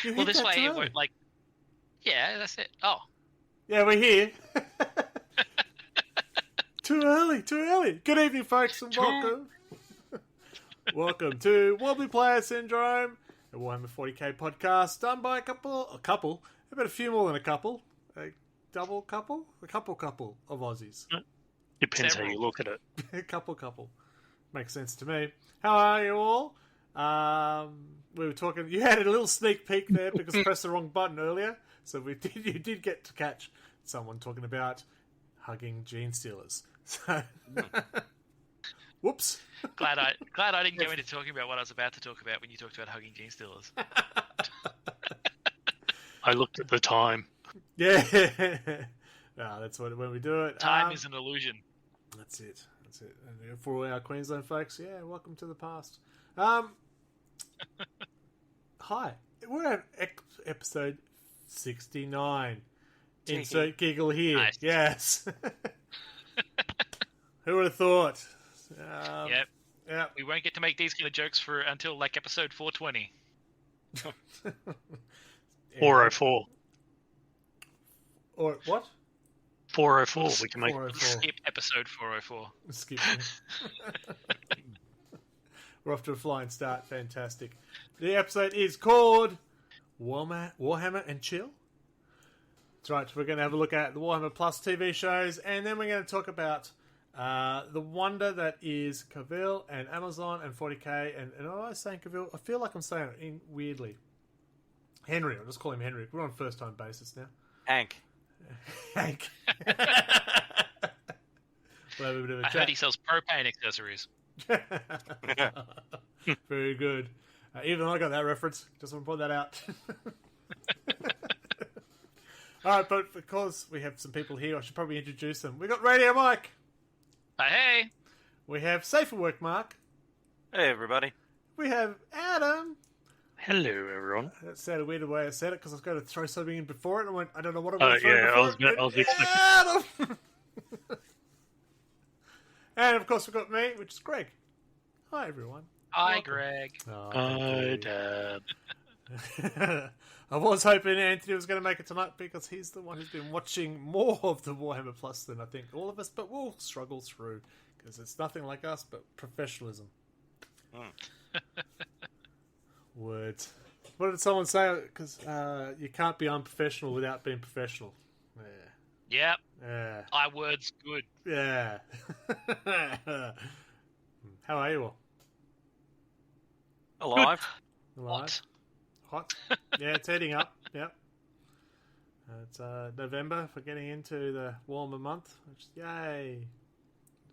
You Well, hit this that way too it early. won't like. Yeah, that's it. Oh, Yeah, we're here. Too early. Good evening, folks, and welcome. Welcome to Wobbly Player Syndrome, a Warhammer 40k podcast done by a couple, about a few more than a couple, a couple of Aussies. Depends how Several. you look at it. A couple. Makes sense to me. How are you all? We were talking. You had a little sneak peek there because I pressed the wrong button earlier, so you did get to catch someone talking about hugging gene stealers. So, whoops. glad I didn't go into talking about what I was about to talk about when you talked about hugging gene stealers. I looked at the time. Yeah. No, that's when we do it. Time is an illusion. That's it. And for all our Queensland folks, yeah, welcome to the past. Hi. We're at episode 69. Insert giggle here. Nice. Yes. Who would have thought? Yep. Yeah. We won't get to make these kind of jokes until like episode 420. 404. Or what? 404. We can make. 404. Skip episode 404. Skip. We're off to a flying start. Fantastic. The episode is called Warhammer and Chill. That's right. We're going to have a look at the Warhammer Plus TV shows, and then we're going to talk about the wonder that is Cavill and Amazon and 40k. And am I saying Cavill? I feel like I'm saying it weirdly. Henry. I'll just call him Henry. We're on a first-time basis now. Hank. Hank. We'll have a bit of a I chat. heard he sells propane accessories. Very good. Even I got that reference. Just want to point that out. Alright, but because we have some people here, I should probably introduce them. We got Radio Mike. Hey! We have Safer Work Mark. Hey, everybody. We have Adam. Hello, everyone. That sounded weird the way I said it because I was going to throw something in before it. And I went, I don't know what I'm Oh, going to throw yeah, before I was expecting. Adam! And of course we've got me, which is Greg. Hi, everyone. Hi, Welcome. Greg. Oh, Hi, thank you. Dad. I was hoping Anthony was going to make it tonight because he's the one who's been watching more of the Warhammer Plus than I think all of us, but we'll struggle through because it's nothing like us but professionalism. Words. What did someone say? Because you can't be unprofessional without being professional. Yep. Yeah. I words good. Yeah. How are you all? Alive. Alive? Hot? Yeah, it's heating up. Yep. It's November. We're getting into the warmer month. Which, yay!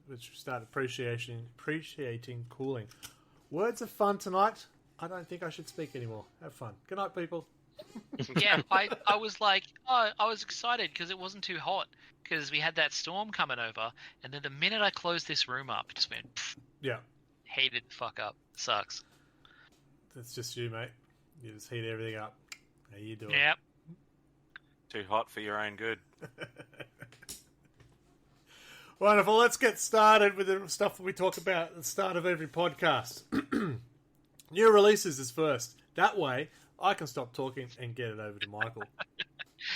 Which we start appreciating cooling. Words are fun tonight. I don't think I should speak anymore. Have fun. Good night, people. Yeah, I was like, I was excited because it wasn't too hot because we had that storm coming over, and then the minute I closed this room up, it just went, pff, Yeah. hated the fuck up. Sucks. That's just you, mate. You just heat everything up. How you doing? Yep. Too hot for your own good. Wonderful. Let's get started with the stuff that we talk about at the start of every podcast. New releases is first. That way, I can stop talking and get it over to Michael.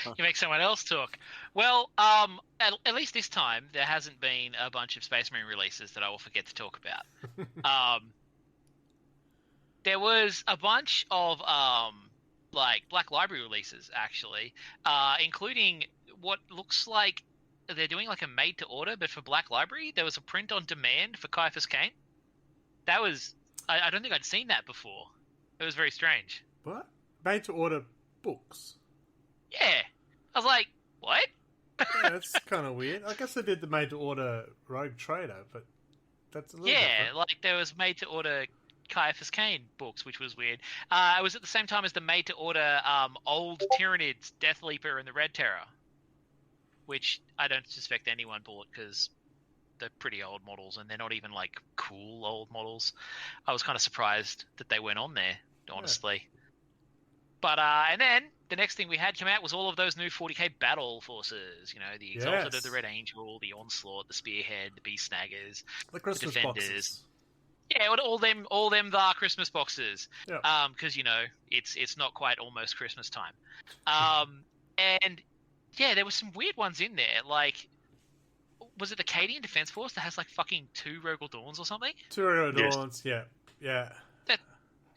You make someone else talk. Well, at least this time, there hasn't been a bunch of Space Marine releases that I will forget to talk about. There was a bunch of like Black Library releases, actually, including what looks like they're doing like a made-to-order, but for Black Library. There was a print on demand for Caiaphas Cain. That was... I don't think I'd seen that before. It was very strange. What? Made to order books. Yeah. I was like, what? Yeah, that's kind of weird. I guess they did the made to order Rogue Trader, but that's a little Yeah, different. like there was made-to-order Caiaphas Cain books, which was weird. It was at the same time as the made-to-order Old Tyranids, Death Leaper, and the Red Terror, which I don't suspect anyone bought because they're pretty old models, and they're not even like cool old models. I was kind of surprised that they went on there, honestly. Yeah. But and then the next thing we had come out was all of those new 40k battle forces. You know, the Exalted of the Red Angel, the Onslaught, the Spearhead, the Beast Snaggers, the Christmas Defenders. boxes. Yeah, all them the Christmas boxes. Yeah. Because it's not quite almost Christmas time. And yeah, there were some weird ones in there. Like, was it the Cadian Defense Force that has like fucking 2 Rogal Dawns or something? 2 Rogal Yes. Dawns, yeah. There's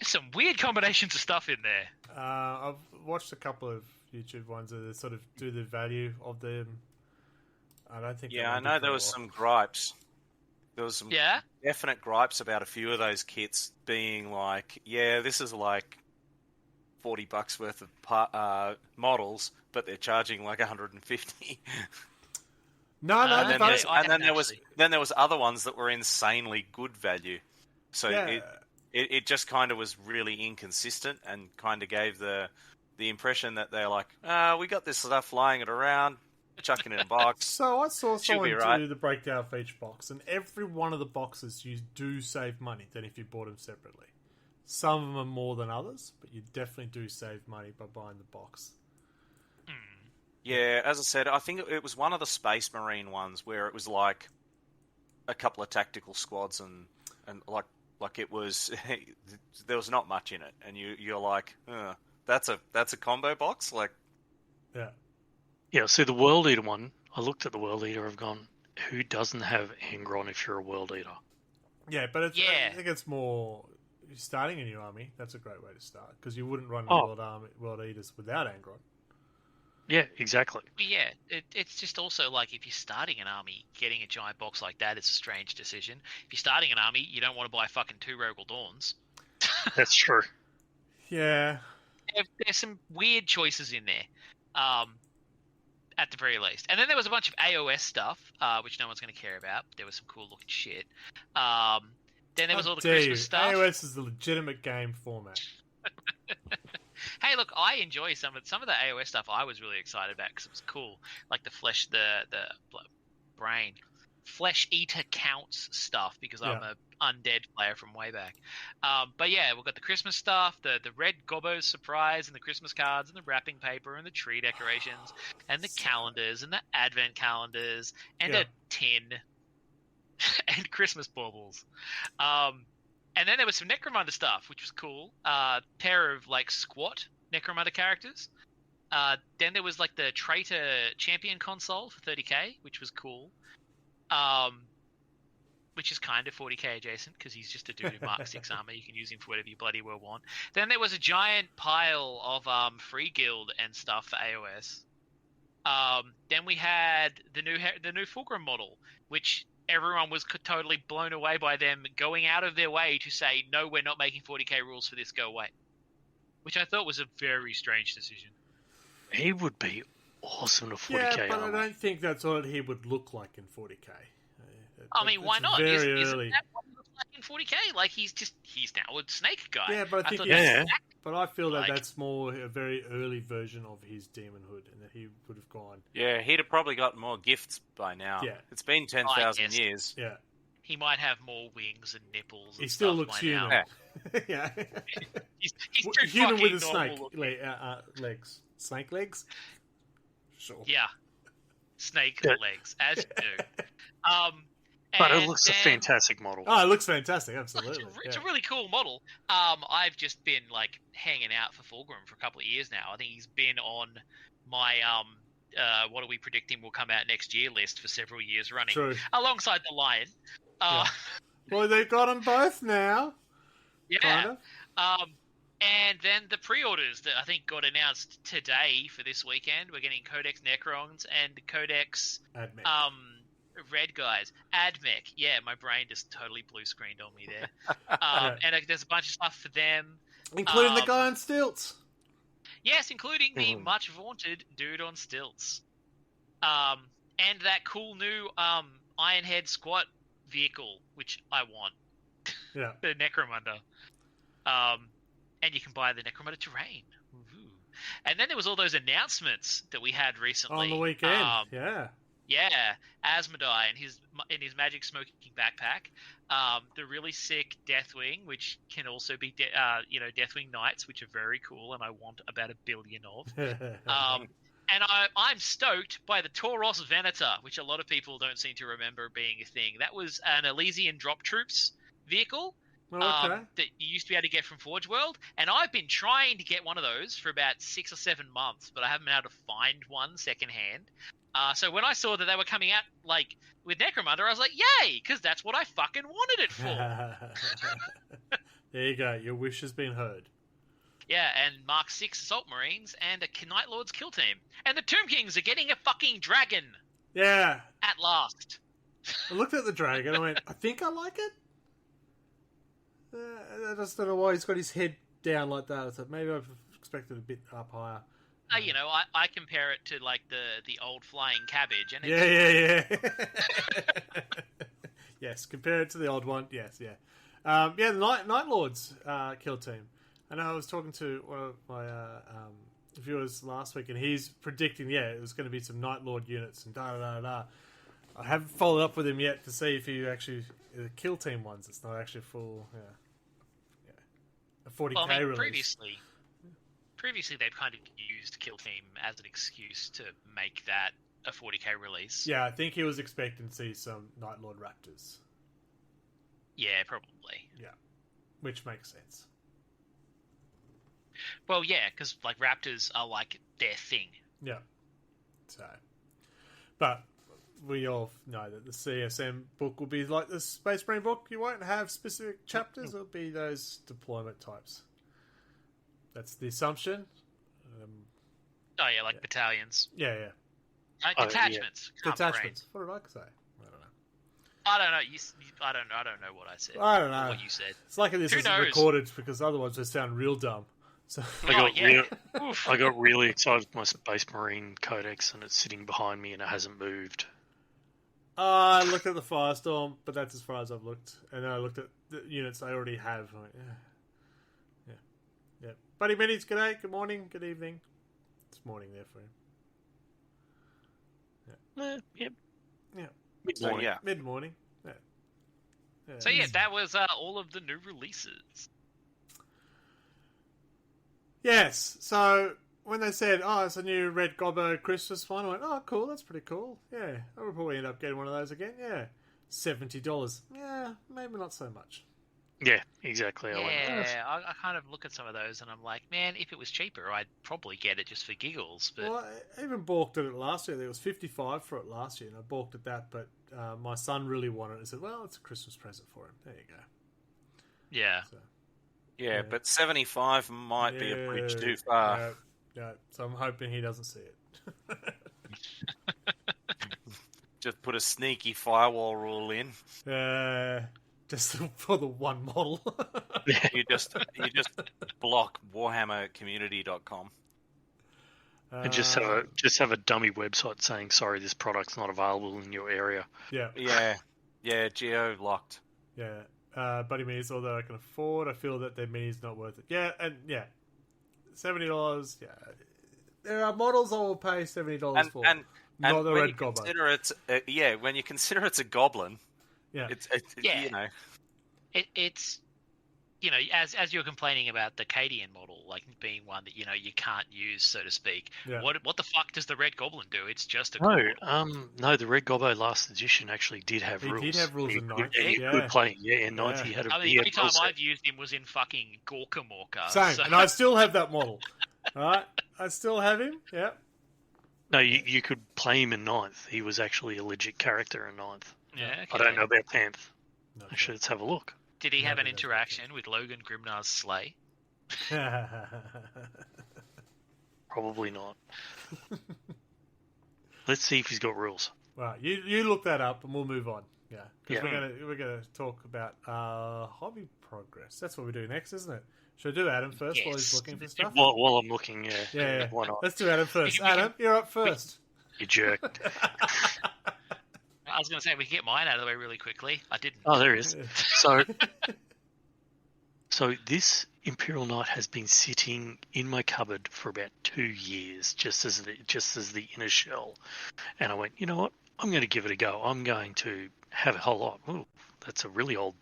some weird combinations of stuff in there. I've watched a couple of YouTube ones that sort of do the value of them. I don't think. Yeah, I know there was some gripes. There was some definite gripes about a few of those kits being like, yeah, this is like $40 worth of models, but they're charging like 150. No, then there was other ones that were insanely good value. So it just kind of was really inconsistent and kind of gave the impression that they're like, we got this stuff lying it around, chucking it in a box. So I saw someone right. do the breakdown for each box, and every one of the boxes you do save money than if you bought them separately. Some of them are more than others, but you definitely do save money by buying the box. Yeah, as I said, I think it was one of the Space Marine ones where it was like a couple of tactical squads and like it was there was not much in it, and you're like, that's a combo box, like. Yeah, so the World Eater one, I looked at the World Eater, I've gone, who doesn't have Angron if you're a World Eater? Yeah, but I think it's more starting a new army. That's a great way to start, because you wouldn't run World Eaters without Angron. Yeah, exactly. Yeah, it's just also like if you're starting an army, getting a giant box like that is a strange decision. If you're starting an army, you don't want to buy fucking 2 Rogal Dawns. That's true. Yeah. There's some weird choices in there, at the very least. And then there was a bunch of AOS stuff, which no one's going to care about. There was some cool looking shit. Then there was all the Christmas stuff. AOS is the legitimate game format. Hey, look, I enjoy some of the AOS stuff. I was really excited about because it was cool, like the flesh eater counts stuff, because I'm a undead player from way back. But yeah, we've got the Christmas stuff, the red gobbo surprise, and the Christmas cards, and the wrapping paper, and the tree decorations, and the calendars, and the advent calendars, and a tin, and Christmas baubles. And then there was some Necromunda stuff, which was cool. Pair of like squat Necromunda characters. Then there was like the Traitor Champion console for 30k, which was cool. Which is kind of 40k adjacent, because he's just a dude in Mark 6 armor. You can use him for whatever you bloody well want. Then there was a giant pile of Free Guild and stuff for AOS. Then we had the new Fulgrim model, which everyone was totally blown away by them going out of their way to say, no, we're not making 40k rules for this, go away. Which I thought was a very strange decision. He would be awesome to 40k. Yeah, but I don't think that's what he would look like in 40k. I mean, why not? Isn't that what he looks like in 40k? Like, he's now a snake guy. Yeah, but I think but I feel that that's more a very early version of his demonhood, and that he would have gone. Yeah, he'd have probably got more gifts by now. Yeah. It's been 10,000 years. Yeah. He might have more wings and nipples. He still looks human. Now. Yeah. He's human with a snake legs. Snake legs? Sure. Yeah. Snake legs, as you do. But it looks a fantastic model. Oh, it looks fantastic, absolutely. It's a really cool model. I've just been like hanging out for Fulgrim for a couple of years now. I think he's been on my what are we predicting will come out next year list for several years running. True. Alongside the Lion. Well, they've got them both now. Yeah. Kind of. And then the pre-orders that I think got announced today for this weekend. We're getting Codex Necrons and Codex Admech. Red guys. Admech. Yeah, my brain just totally blue screened on me there. And there's a bunch of stuff for them. Including the guy on stilts. Yes, including the much vaunted dude on stilts. And that cool new Ironhead squat vehicle, which I want. Yeah. The Necromunda. And you can buy the Necromunda terrain. Woo-hoo. And then there was all those announcements that we had recently. On the weekend, yeah. Yeah, Asmodai in his magic smoking backpack. The really sick Deathwing, which can also be Deathwing Knights, which are very cool, and I want about 1 billion of. And I'm stoked by the Tauros Venator, which a lot of people don't seem to remember being a thing. That was an Elysian drop troops vehicle Oh, okay. that you used to be able to get from Forge World, and I've been trying to get one of those for about 6 or 7 months, but I haven't been able to find one secondhand. So when I saw that they were coming out like with Necromunda, I was like, "Yay!" Because that's what I fucking wanted it for. There you go. Your wish has been heard. Yeah, and Mark 6 Assault Marines and a Night Lord's kill team, and the Tomb Kings are getting a fucking dragon. Yeah. At last. I looked at the dragon and I went, I think I like it. I just don't know why he's got his head down like that. I thought maybe I've expected a bit up higher. You know, I compare it to like the old flying cabbage, and it's... yeah. Yes, compare it to the old one. Yes, yeah. The Night Lords kill team. I know I was talking to one of my viewers last week, and he's predicting, it was going to be some Night Lord units and da-da-da-da. I haven't followed up with him yet to see if he actually... The kill team ones, it's not actually full... a 40k release. Previously they've kind of used kill team as an excuse to make that a 40k release. Yeah, I think he was expecting to see some Night Lord Raptors. Yeah, probably. Yeah, which makes sense. Well, yeah, because like Raptors are like their thing. Yeah. So, but we all know that the CSM book will be like the Space Marine book. You won't have specific chapters. It'll be those deployment types. That's the assumption. Like battalions. Yeah. Detachments. Detachments. What did I say? I don't know. I don't know what I said. I don't know what you said. It's like this isn't recorded because otherwise it sound real dumb. So I got really excited with my Space Marine Codex, and it's sitting behind me, and it hasn't moved. I looked at the Firestorm, but that's as far as I've looked. And then I looked at the units I already have. I went, yeah. Buddy Minis, g'day, good morning, good evening. It's morning there for him. Yep. Yeah. Mid-morning. Mid-morning. Yeah. So that was all of the new releases. Yes. So when they said, it's a new Red Gobbo Christmas one, I went, cool, that's pretty cool. Yeah, I'll probably end up getting one of those again. Yeah. $70. Yeah, maybe not so much. Yeah, exactly. I kind of look at some of those and I'm like, man, if it was cheaper, I'd probably get it just for giggles. But well, I even balked at it last year. There was $55 for it last year, and I balked at that. But my son really wanted it. I said, well, it's a Christmas present for him. There you go. Yeah. So, yeah, but 75 might be a bridge too far. Yeah, so I'm hoping he doesn't see it. Just put a sneaky firewall rule in. Just for the one model. You just block warhammercommunity.com. And just have a dummy website saying, sorry, this product's not available in your area. Yeah, geo-locked. Yeah. Buddy minis, although I can afford, I feel that their mini's not worth it. Yeah, and $70. Yeah, there are models I will pay $70 for. And not the when Red you Gobbo. consider it's when you consider it's a goblin, it's it's as you're complaining about the Cadian model, like being one that you can't use, so to speak. Yeah. What the fuck does the Red Goblin do? It's just a no. The Red Gobbo last edition actually did have rules. He did have rules in 9th. He could play. Yeah, in 9th he had a. The only time I've used him was in fucking Gorka Morka. Same, so. And I still have that model. All right, I still have him. Yeah. No, you could play him in 9th. He was actually a legit character in 9th. Yeah. Okay. I don't know about 10th. No, actually, let's have a look. Did he have an interaction with Logan Grimnar's sleigh? Probably not. Let's see if he's got rules. Right, you look that up and we'll move on. Yeah, because we're gonna talk about hobby progress. That's what we do next, isn't it? Should I do Adam first while he's looking for stuff? While I'm looking, yeah. Why not? Let's do Adam first. Adam, you're up first. You jerk. I was going to say, we can get mine out of the way really quickly. I didn't. Oh, there is. So this Imperial Knight has been sitting in my cupboard for about 2 years, just as the inner shell. And I went, you know what? I'm going to give it a go. I'm going to have a whole lot. Ooh, that's a really old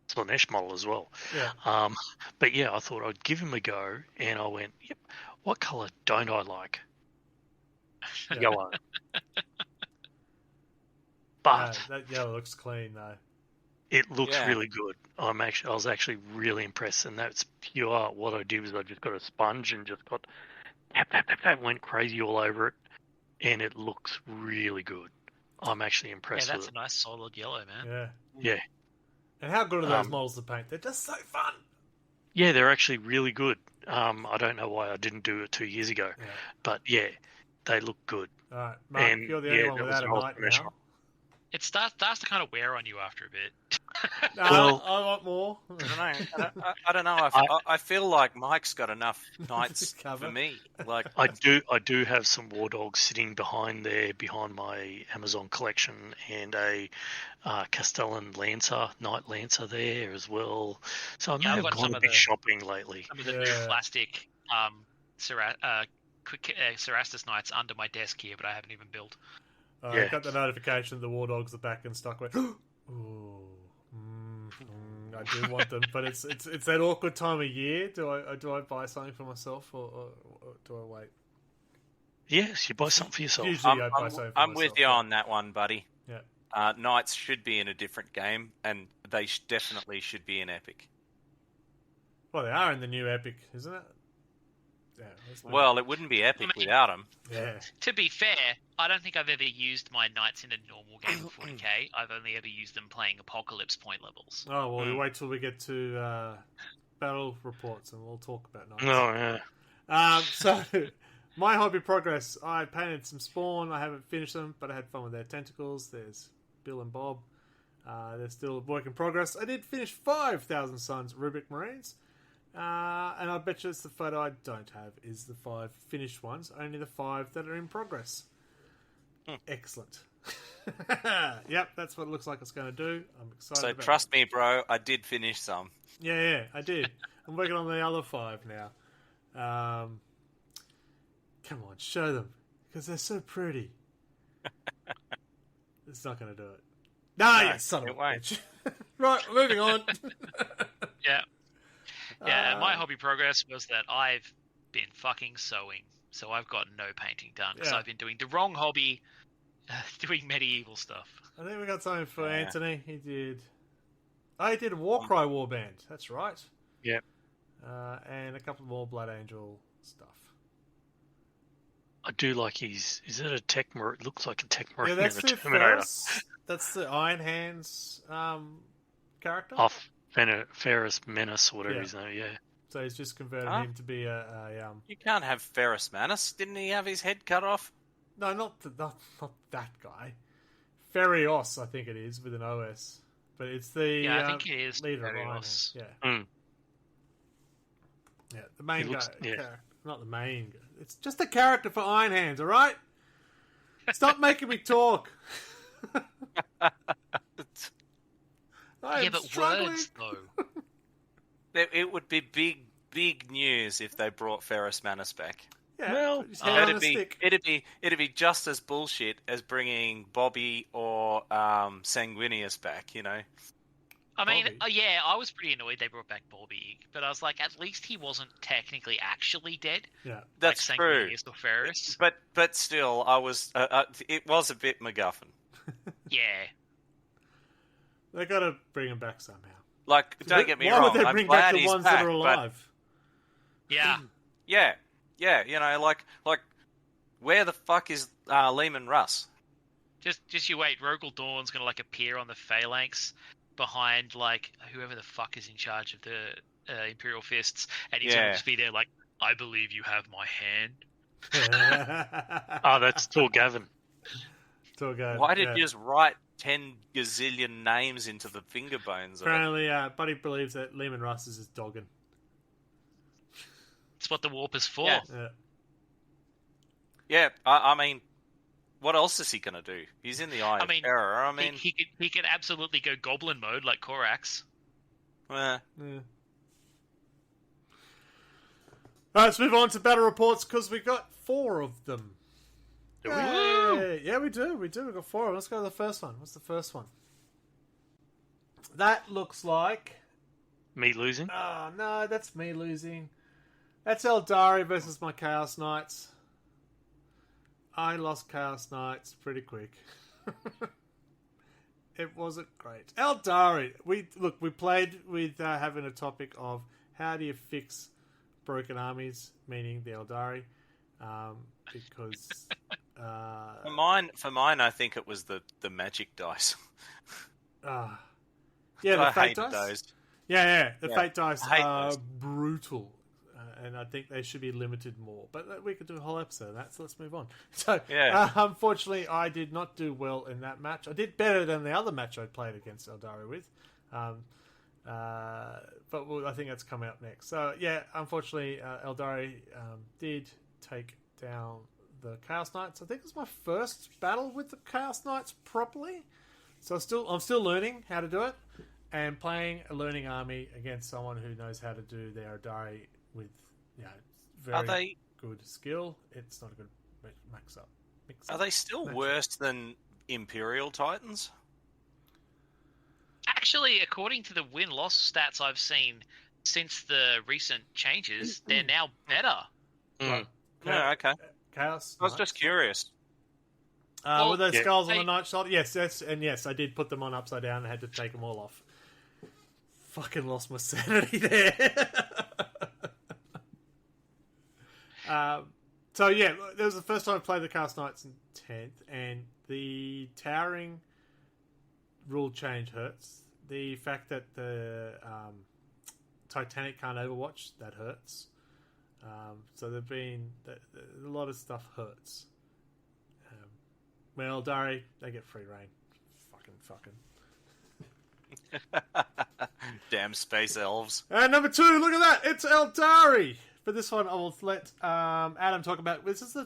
Slanesh model as well. Yeah. But yeah, I thought I'd give him a go, and I went, yep. What colour don't I like? Yellow. But that yellow looks clean though. It looks really good. I was actually really impressed, and that's pure. What I did was I just got a sponge and just got tap, went crazy all over it, and it looks really good. I'm actually impressed. Yeah, that's with a nice solid yellow, man. Yeah. Yeah. And how good are those models to paint? They're just so fun. Yeah, they're actually really good. I don't know why I didn't do it 2 years ago, but yeah, they look good. All right, Mark, And, you're the only one without a knight now. It starts to kind of wear on you after a bit. No, well, I want more. I don't know. I feel like Mike's got enough knights for me. Like I do have some war dogs sitting behind my Amazon collection, and a Castellan Lancer, Knight Lancer there as well. So I may have gone a bit shopping lately. Some of the new plastic Cerastus Knights under my desk here, but I haven't even built. I got the notification the war dogs are back in stock. I do want them, but it's that awkward time of year. Do I buy something for myself or do I wait? Yes, you buy something for yourself. Usually I buy something for myself. I'm with you on that one, buddy. Yeah. Knights should be in a different game, and they definitely should be in Epic. Well, they are in the new Epic, isn't it? Yeah. Well, it wouldn't be Epic without them. Yeah. To be fair, I don't think I've ever used my knights in a normal game of 40k. I've only ever used them playing Apocalypse point levels. Oh, well, we wait till we get to battle reports and we'll talk about knights. Oh, yeah. So, my hobby progress. I painted some Spawn. I haven't finished them, but I had fun with their tentacles. There's Bill and Bob. They're still a work in progress. I did finish 5,000 Suns Rubik Marines. And I bet you it's the photo I don't have is the 5 finished ones, only the 5 that are in progress. Excellent. Yep, that's what it looks like it's going to do. I'm excited So about trust me, bro, I did finish some. Yeah, I did. I'm working on the other 5 now. Come on, show them, because they're so pretty. It's not going to do it. No, you son of a bitch. Right, moving on. Yeah. Yeah, my hobby progress was that I've been fucking sewing, so I've got no painting done because I've been doing the wrong hobby, doing medieval stuff. I think we got something for Anthony. He did a Warcry warband. That's right. Yeah. And a couple more Blood Angel stuff. I do like is it a tech marine? It looks like a tech marine. Yeah, that's the Terminator. That's the Iron Hands character. Ferris Menace, or whatever his name. Yeah. So he's just converted him to be a You can't have Ferris Manus. Didn't he have his head cut off? No, not that guy. Ferios, I think it is, with an OS. But it's the I think it is leader Ferios. of Iron Hands. Yeah, the main guy. Yeah. Not the main guy. It's just a character for Iron Hands, all right? Stop making me talk. But struggling. words, though. It would be big news if they brought Ferris Manus back. Yeah, well, it'd be just as bullshit as bringing Bobby or Sanguinius back. You know. I mean, I was pretty annoyed they brought back Bobby, but I was like, at least he wasn't technically actually dead. Yeah, that's like true. Or Ferris. But still, I was. It was a bit MacGuffin. Yeah. They got to bring him back somehow. Like, don't get me wrong. Why would they bring back the ones that are alive? Yeah. Yeah. You know, like, where the fuck is Lehman Russ? Just you wait. Rogel Dawn's gonna appear on the phalanx behind whoever the fuck is in charge of the Imperial Fists, and he's gonna just be there I believe you have my hand. Oh, that's Tor Gavin. Why did you just write 10 gazillion names into the finger bones? Apparently, Buddy believes that Lehman Russ is his doggin. It's what the warp is for. Yeah, I mean, what else is he going to do? He's in the Eye of Terror. I mean, he could absolutely go goblin mode like Korax. Yeah. All right, let's move on to battle reports because we got 4 of them. Yeah, we do. We've got 4 of them. Let's go to the first one. What's the first one? That looks like... Me losing? Oh, no, that's me losing. That's Eldari versus my Chaos Knights. I lost Chaos Knights pretty quick. It wasn't great. Eldari. We played with having a topic of how do you fix broken armies, meaning the Eldari, because for mine, I think it was the magic dice. the I fate hated dice. those. The fate dice I hate are those. brutal. And I think they should be limited more. But we could do a whole episode of that, so let's move on. So, unfortunately, I did not do well in that match. I did better than the other match I played against Eldari with. But I think that's coming up next. So, unfortunately, Eldari did take down the Chaos Knights. I think it was my first battle with the Chaos Knights properly. So I'm still learning how to do it. And playing a learning army against someone who knows how to do their Eldari with very good skill. It's not a good mix-up. Are they still worse than Imperial Titans? Actually, according to the win-loss stats I've seen since the recent changes, they're now better. Yeah, okay. Chaos. I was just curious. Were those skulls on the Night Shot? Yes, I did put them on upside down and had to take them all off. Fucking lost my sanity there. That was the first time I played the Chaos Knights in 10th, and the towering rule change hurts. The fact that the Titanic can't Overwatch, that hurts. So there've been a lot of stuff hurts. Eldari, they get free reign. Fucking. Damn space elves. And number 2, look at that! It's Eldari! For this one, I will let Adam talk about. This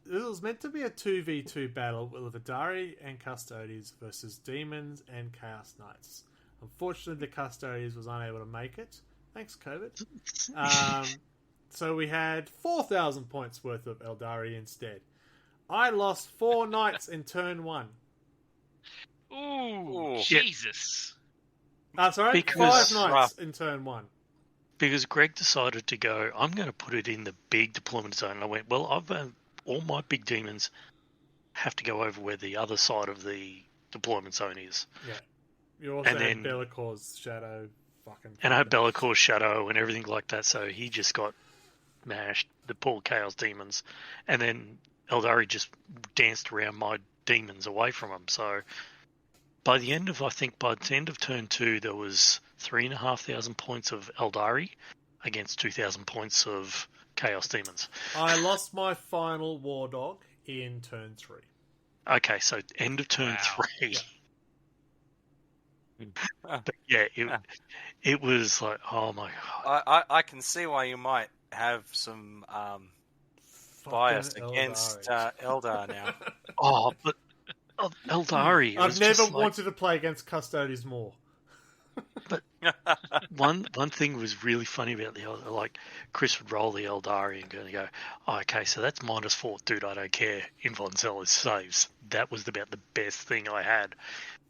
was meant to be a 2v2 battle with Eldari and Custodes versus Demons and Chaos Knights. Unfortunately, the Custodes was unable to make it. Thanks, COVID. So we had 4,000 points worth of Eldari instead. I lost 4 knights in turn 1. Ooh, Jesus. Sorry? 5 knights in turn 1. Because Greg decided to go, I'm going to put it in the big deployment zone. And I went, well, all my big demons have to go over where the other side of the deployment zone is. Yeah. You also had Bellacor's Shadow. And I had Bellacor's Shadow and everything like that, so he just got mashed, the poor Chaos Demons. And then Eldari just danced around my demons away from him. So by the end of turn 2, there was 3,500 points of Eldari against 2,000 points of Chaos Demons. I lost my final War Dog in turn 3. Okay, so end of turn 3. But it was like, oh my god. I can see why you might have some bias against Eldar now. Oh, but Eldari. I've never wanted to play against Custodes more. But one thing was really funny about the Eldar. Like, Chris would roll the Eldari and go, oh, okay, so that's -4. Dude, I don't care. Invuln saves. That was about the best thing I had.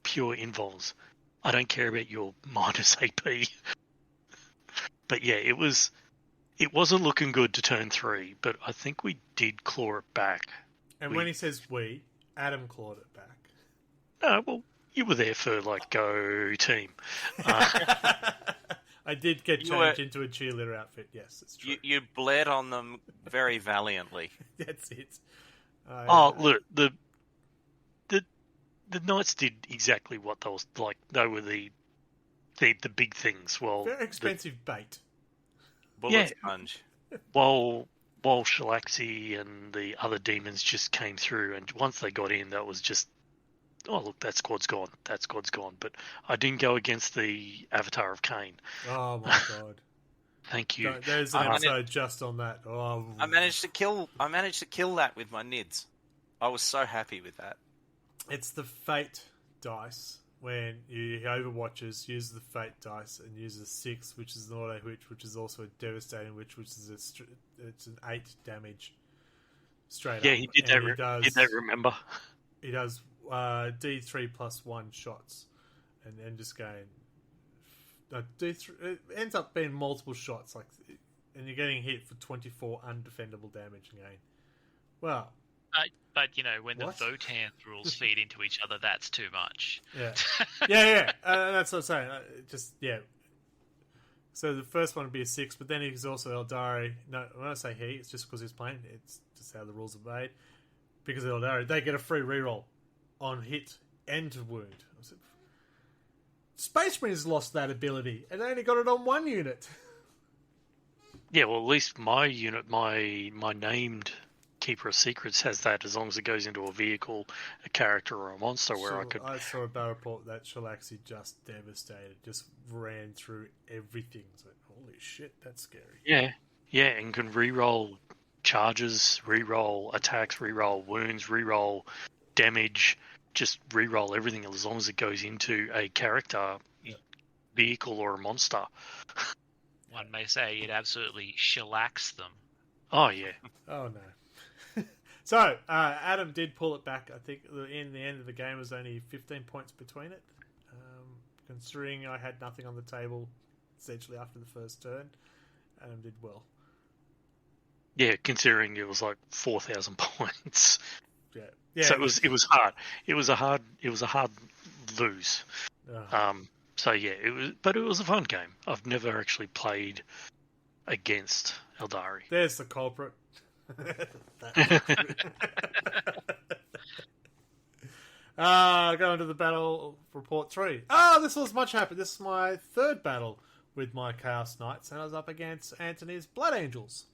Pure invuls. I don't care about your minus AP. But yeah, it wasn't looking good to turn 3, but I think we did claw it back. And when he says we, Adam clawed it back. No, well, you were there for, like, go team. I did get changed into a cheerleader outfit, yes, it's true. You bled on them very valiantly. That's it. Look, the Knights did exactly what they was like. They were the big things. Well, very expensive bait. Bullet sponge. While Shalaxi and the other demons just came through, and once they got in, that was just, oh look, that squad's gone. That squad's gone. But I didn't go against the Avatar of Cain. Oh my god. Thank you. There's an episode just on that. Oh. I managed to kill that with my nids. I was so happy with that. It's the fate dice. When you Overwatchers use the fate dice and use a 6, which is an auto which is also a devastating which is it's an 8 damage straight up. Yeah, he did that. Did that remember? He does D3 plus 1 shots, and then just going D3. It ends up being multiple shots, and you're getting hit for 24 undefendable damage again. Well. But, when What? the Votanth rules feed into each other, that's too much. Yeah. Yeah. That's what I'm saying. Yeah. So the first one would be a 6, but then he's also Eldari. No, when I say he, it's just because he's playing. It's just how the rules are made. Because of Eldari, they get a free reroll on hit and wound. Space Marines lost that ability, and they only got it on one unit. Yeah, well, at least my unit, my named Keeper of Secrets has that as long as it goes into a vehicle, a character, or a monster where I saw a battle report that Shalaxi just devastated, just ran through everything. It's like, holy shit, that's scary. Yeah, and can reroll charges, reroll attacks, reroll wounds, reroll damage, just reroll everything as long as it goes into a character, vehicle, or a monster. One may say it absolutely shellacs them. Oh, yeah. Oh, no. So, Adam did pull it back. I think in the end of the game was only 15 points between it. Considering I had nothing on the table essentially after the first turn, Adam did well. Yeah, considering it was like 4,000 points. Yeah. So it was hard. It was a hard lose. Oh. So yeah, it was a fun game. I've never actually played against Eldari. There's the culprit. Going to the battle report 3. This was much happier. This is my third battle with my Chaos Knights, and I was up against Anthony's Blood Angels.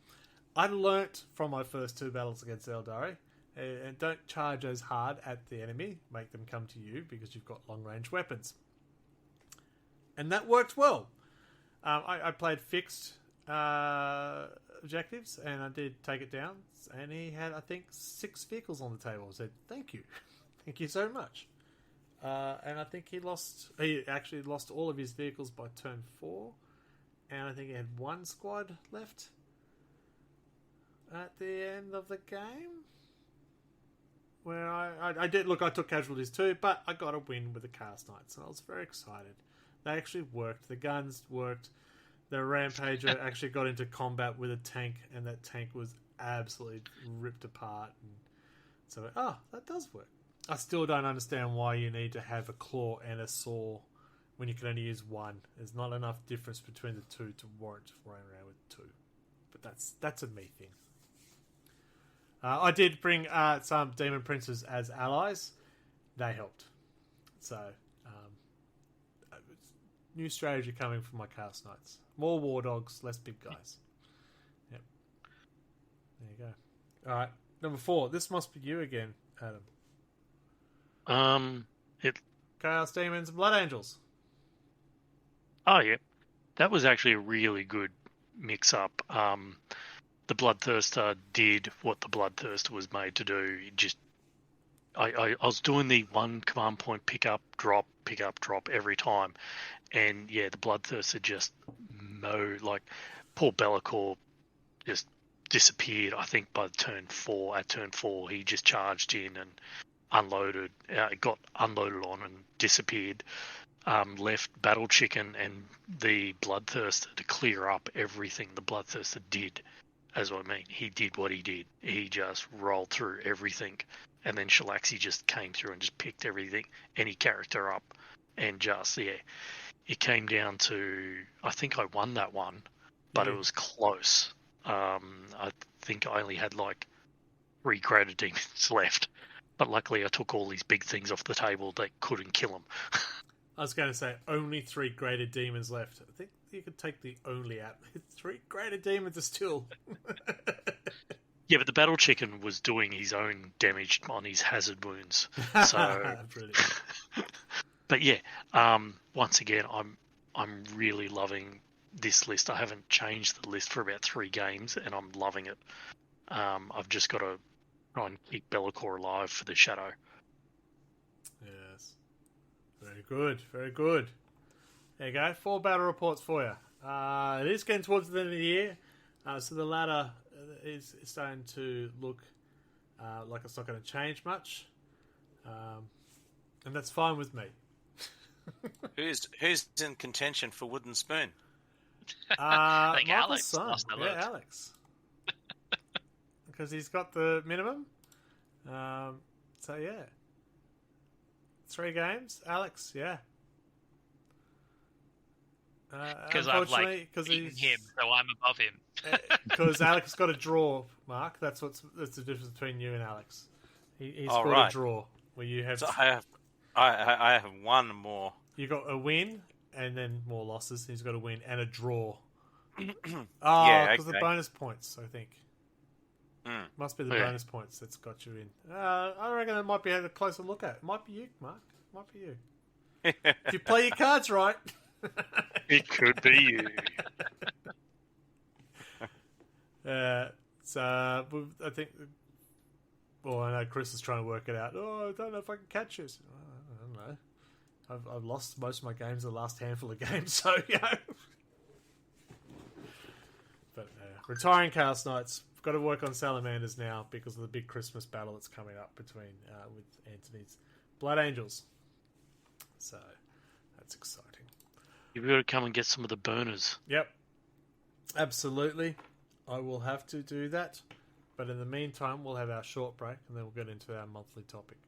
I learnt from my first 2 battles against Eldari, and don't charge as hard at the enemy. Make them come to you because you've got long-range weapons. And that worked well. I played fixed objectives, and I did take it down. And he had, I think, 6 vehicles on the table. I said, thank you. Thank you so much. And I think he actually lost all of his vehicles by turn 4. And I think he had 1 squad left at the end of the game. Where I did, look, I took casualties too, but I got a win with the Chaos Knights, and I was very excited. They actually worked. The guns worked. The Rampager actually got into combat with a tank, and that tank was absolutely ripped apart. And so, that does work. I still don't understand why you need to have a claw and a saw when you can only use 1. There's not enough difference between the 2 to warrant running around with 2. But that's a me thing. I did bring some Demon Princes as allies. They helped. So, new strategy coming from my Chaos Knights. More War Dogs, less big guys. Yep. There you go. Alright, number 4. This must be you again, Adam. Chaos Demons and Blood Angels. Oh, yeah. That was actually a really good mix-up. The Bloodthirster did what the Bloodthirster was made to do. I was doing the 1 command point pick up, drop every time. And yeah, the Bloodthirster just poor Be'lakor just disappeared. I think by turn 4, he just charged in and unloaded, got unloaded on and disappeared. Left Battle Chicken and the Bloodthirster to clear up everything the Bloodthirster did. As what I mean, he did what he did. He just rolled through everything, and then Shalaxi just came through and just picked everything, any character up, and just, it came down to, I think I won that one, but it was close. I think I only had 3 greater demons left, but luckily I took all these big things off the table that couldn't kill him. I was going to say, only 3 greater demons left. I think you could take the only out. 3 greater demons are still... Yeah, but the Battle Chicken was doing his own damage on his hazard wounds. So, but yeah, once again, I'm really loving this list. I haven't changed the list for about 3 games, and I'm loving it. I've just got to try and keep Be'lakor alive for the Shadow. Yes, very good, very good. There you go, 4 battle reports for you. It is getting towards the end of the year, so the ladder is starting to look like it's not going to change much, and that's fine with me. Who's in contention for Wooden Spoon? I think Michael's Alex son. lost a Yeah, lot. Alex, because he's got the minimum. So yeah, 3 games, Alex. Yeah. Because I've beaten him, so I'm above him. Because Alex got a draw, Mark. That's the difference between you and Alex. He's got right. a draw where you have. So I have one more. You got a win and then more losses. He's got a win and a draw. Because the bonus points, I think. Must be the bonus points that's got you in. I reckon it might be a closer look at. It might be you, Mark. It might be you. If you play your cards right. It could be you. So I think. Well, I know Chris is trying to work it out. Oh, I don't know if I can catch this. I don't know. I've lost most of my games the last handful of games, so But retiring Chaos Knights. Got to work on Salamanders now because of the big Christmas battle that's coming up between with Anthony's Blood Angels. So that's exciting. You've got to come and get some of the burners. Yep, absolutely. I will have to do that. But in the meantime, we'll have our short break and then we'll get into our monthly topic.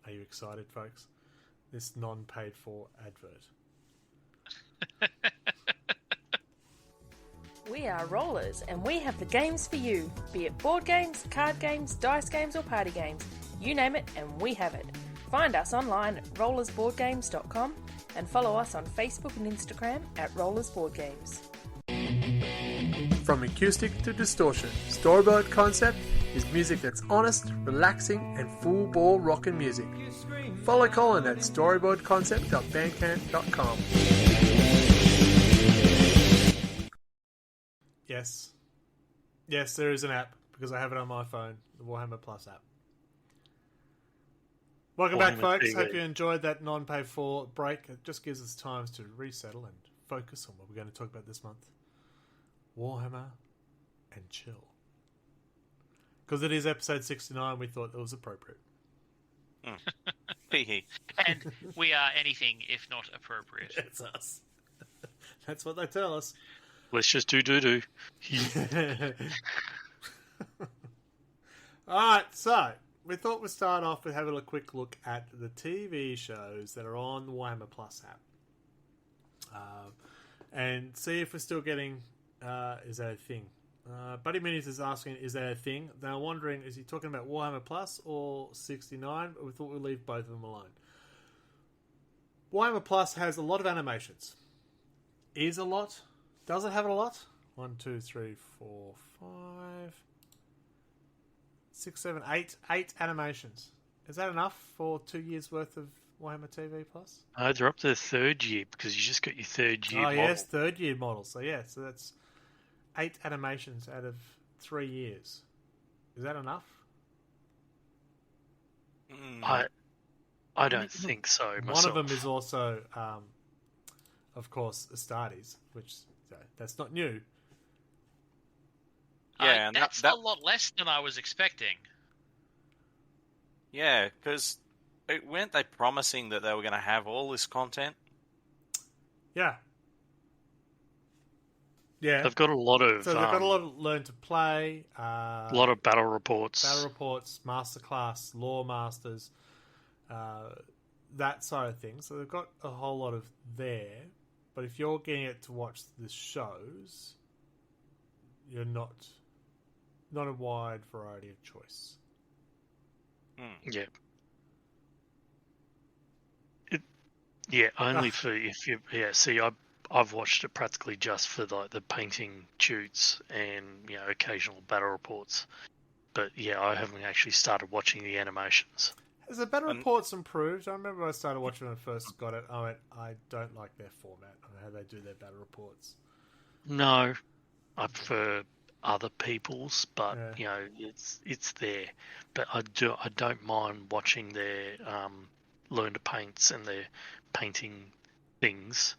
Are you excited, folks? This non-paid for advert. We are Rollers, and we have the games for you. Be it board games, card games, dice games, or party games. You name it, and we have it. Find us online at rollersboardgames.com and follow us on Facebook and Instagram at rollersboardgames. From acoustic to distortion, Storyboard Concept is music that's honest, relaxing, and full-bore rockin' music. Follow Colin at storyboardconcept.bandcamp.com. Yes, there is an app because I have it on my phone, the Warhammer Plus app. Welcome back, folks. TV. Hope you enjoyed that non-pay for break. It just gives us time to resettle and focus on what we're going to talk about this month. Warhammer and chill. Because it is episode 69, we thought it was appropriate. And we are anything if not appropriate. It's us. That's what they tell us. Let's just do. Alright, so we thought we'd start off with having a quick look at the TV shows that are on the Warhammer Plus app. And see if we're still getting... is that a thing? Buddy Minis is asking, is that a thing? Now, wondering, is he talking about Warhammer Plus or 69? We thought we'd leave both of them alone. Warhammer Plus has a lot of animations. Is a lot? Does it have a lot? 1, 2, 3, 4, 5, 6, 7, 8. 8 animations. Is that enough for 2 years worth of Warhammer TV Plus? They're up to the 3rd year because you just got your 3rd year model. Yes, 3rd year model. So that's 8 animations out of 3 years. Is that enough? I don't think so. Myself. One of them is also, of course, Astartes, which that's not new. Yeah, and that's a lot less than I was expecting. Yeah, because weren't they promising that they were going to have all this content? Yeah. Yeah, they've got a lot of. So they've got a lot of learn to play. A lot of battle reports, masterclass, lore masters, that side of things. So they've got a whole lot of there. But if you're getting it to watch the shows, you're not a wide variety of choice. Yeah. Yeah, only for if you. Yeah, see, I've watched it practically just for the painting shoots and occasional battle reports, but yeah, I haven't actually started watching the animations. Has the battle reports improved? I remember I started watching when I first got it. I don't like their format on how they do their battle reports. No, I prefer other people's, but it's there. But I don't mind watching their learn to paints and their painting things.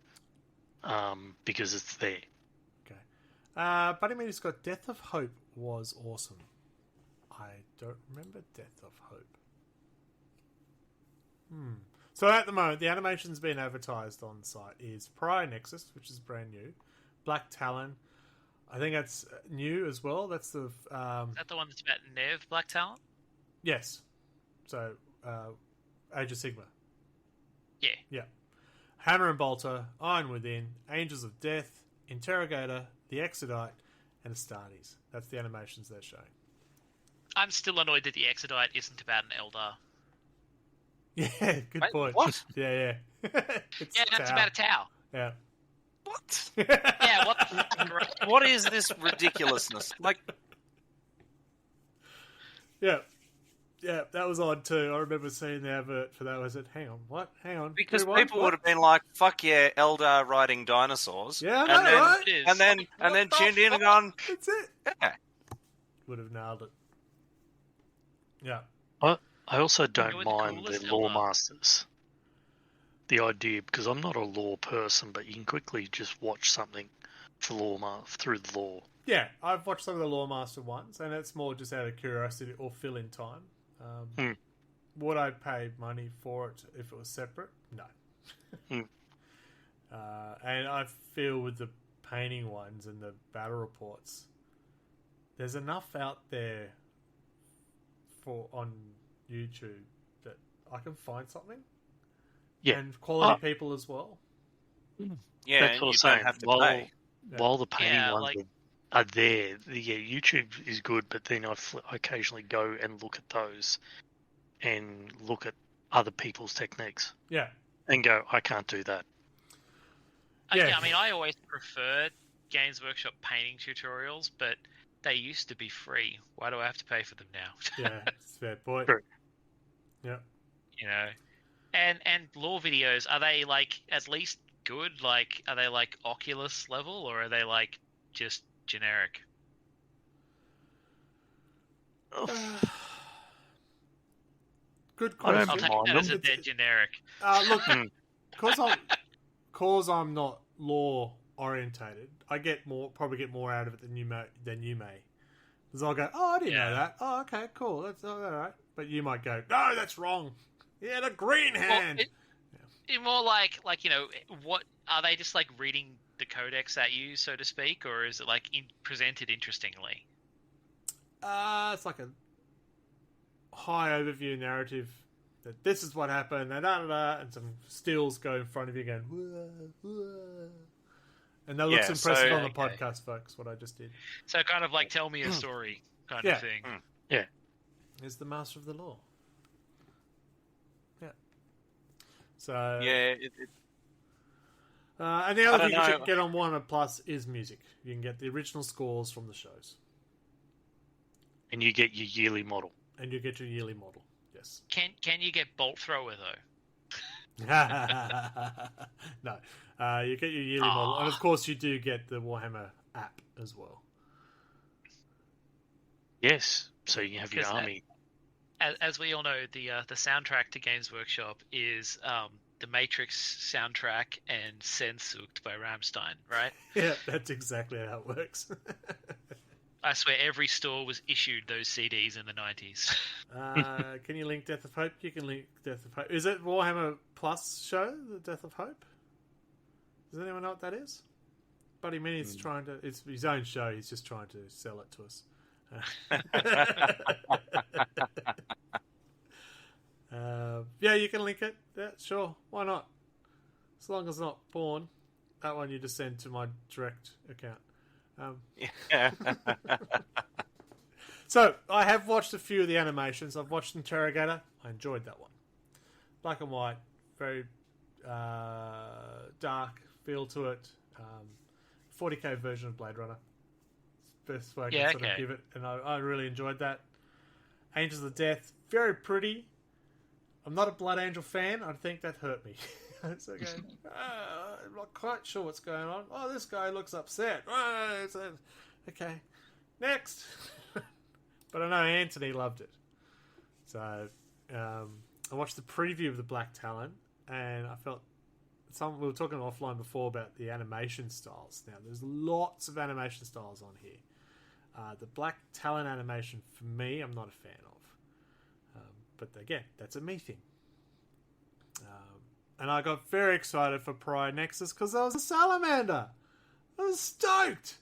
Because it's there. Okay. Buddy Meaty's got Death of Hope was awesome. I don't remember Death of Hope. So at the moment, the animations being advertised on the site is Prior Nexus, which is brand new. Black Talon. I think that's new as well. That's the... Is that the one that's about Nev Black Talon? Yes. So, Age of Sigmar. Yeah. Yeah. Hammer and Bolter, Iron Within, Angels of Death, Interrogator, The Exodite, and Astartes. That's the animations they're showing. I'm still annoyed that the Exodite isn't about an Eldar. Yeah, good Wait, point. what? Yeah. It's That's about a Tau. Yeah. What? Yeah, what the fuck, right? What is this ridiculousness? Like, Yeah, that was odd too. I remember seeing the advert for that. I said, hang on, what? Hang on. because Rewind? people What? would have been like, "Fuck yeah, Eldar riding dinosaurs." Yeah, I and know, then, right? It is. And then, What and then the tuned in fuck? and gone, That's it. "Yeah, Would have nailed it. Yeah. I also don't Go with the mind coolest the lore Eldar. masters. The idea, because I'm not a lore person, but you can quickly just watch something for through the lore. Yeah, I've watched some of the Lore Master ones, and it's more just out of curiosity or fill in time. Would I pay money for it if it was separate? No. And I feel with the painting ones and the battle reports, there's enough out there for on YouTube that I can find something. Yeah. And quality people as well. yeah," That's and what you I'm saying. don't have to While, pay. while the painting Yeah, ones like- are there, YouTube is good, but then I occasionally go and look at those and look at other people's techniques Yeah. and go, I can't do that. Yeah. I mean, I always preferred Games Workshop painting tutorials, but they used to be free. Why do I have to pay for them now? Yeah, it's a fair point. True. Yeah. You know, and lore videos, are they like at least good? Like, are they like Oculus level, or are they like just generic? Good I don't question. I'll take mind that as them. a dead generic. Look, cause I'm not lore orientated, I probably get more out of it than you may. Because I'll go, oh, I didn't know Yeah. that. Oh, okay, cool. That's all right. But you might go, no, that's wrong. Yeah, the green hand. It more like what are they just like reading the codex at you, so to speak, or is it like presented interestingly? It's like a high overview narrative that this is what happened, and some stills go in front of you going, whoa, whoa. And that looks Yeah, impressive so- on the podcast, folks, what I just did. So kind of like tell me a story kind Yeah. of thing. Is the master of the law. Yeah. So Yeah, and the I other don't thing you know. can get on Warhammer Plus is music. You can get the original scores from the shows, And you get your yearly model. and you get your yearly model. Yes. Can you get Bolt Thrower though? No, you get your yearly model, and of course you do get the Warhammer app as well. Yes. So you have your 'Cause, army. As we all know, the soundtrack to Games Workshop is the Matrix soundtrack and Sehnsucht by Rammstein, right? Yeah, that's exactly how it works. I swear every store was issued those CDs in the 90s. Can you link Death of Hope? You can link Death of Hope. Is it Warhammer Plus show, the Death of Hope? Does anyone know what that is? Buddy Minnie's trying to... It's his own show. He's just trying to sell it to us. Yeah, you can link it. Yeah, sure. Why not? As long as it's not porn. That one you just send to my direct account. yeah. So, I have watched a few of the animations. I've watched Interrogator. I enjoyed that one. Black and white. Very dark feel to it. 40k version of Blade Runner. Best way I can sort of give it. And I really enjoyed that. Angels of Death. Very pretty. I'm not a Blood Angel fan. I think that hurt me. It's okay. I'm not quite sure what's going on. Oh, this guy looks upset. Okay. Next. But I know Anthony loved it. So I watched the preview of the Black Talon, and I felt we were talking offline before about the animation styles. Now, there's lots of animation styles on here. The Black Talon animation, for me, I'm not a fan of. But again, that's a me thing. And I got very excited for Pariah Nexus because there was a salamander. I was stoked.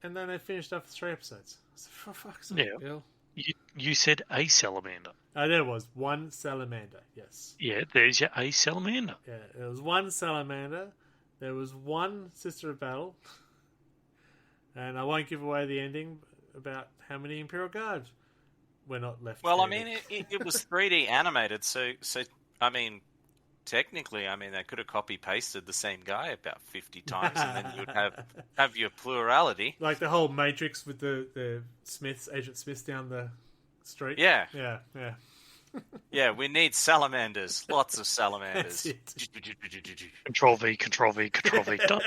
And then they finished after 3 episodes. I said, for fuck's sake, Yeah. Bill. You said a salamander. There was one salamander, yes. Yeah, there's your a salamander. Yeah, there was one salamander. There was one Sister of Battle. And I won't give away the ending about how many Imperial Guards were not left. Well, I standing. mean, it was 3D animated, so I mean, technically, I mean, they could have copy-pasted the same guy about 50 times, and then you'd have your plurality. Like the whole Matrix with the Smiths, Agent Smiths down the street. Yeah. Yeah. Yeah, we need salamanders. Lots of salamanders. Control V, Control V, Control V. Done.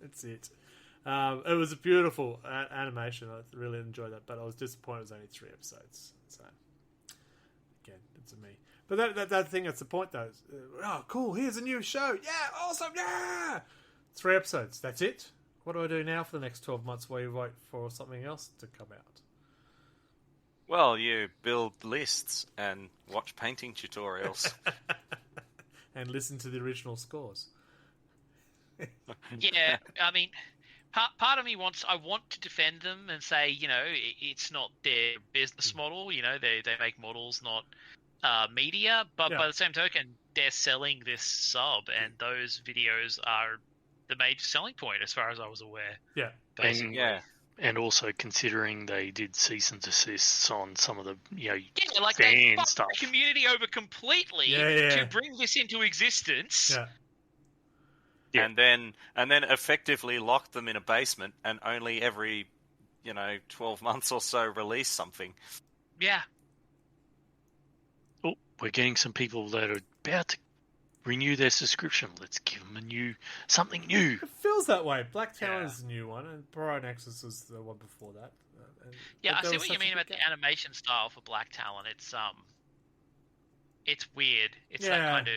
That's it. It was a beautiful animation. I really enjoyed that, but I was disappointed it was only 3 episodes. So, again, it's a me. But that thing, that's the point, though. Oh, cool, here's a new show. Yeah, awesome, yeah! 3 episodes, that's it? What do I do now for the next 12 months while you wait for something else to come out? Well, you build lists and watch painting tutorials. And listen to the original scores. Yeah, I mean, part of me I want to defend them and say, you know, it's not their business model. You know, they make models, not media. But by the same token, they're selling this sub, and those videos are the major selling point, as far as I was aware. Yeah, basically. And also considering they did cease and desists on some of the, like fan they fucked stuff. the community over completely to bring this into existence. Yeah. Yeah. And then effectively lock them in a basement and only every 12 months or so release something. Yeah. Oh, we're getting some people that are about to renew their subscription. Let's give them something new. It feels that way. Black Talon's the new one, and Brian Nexus was the one before that. I see what you mean about the animation style for Black Talon. It's weird. It's that kind of.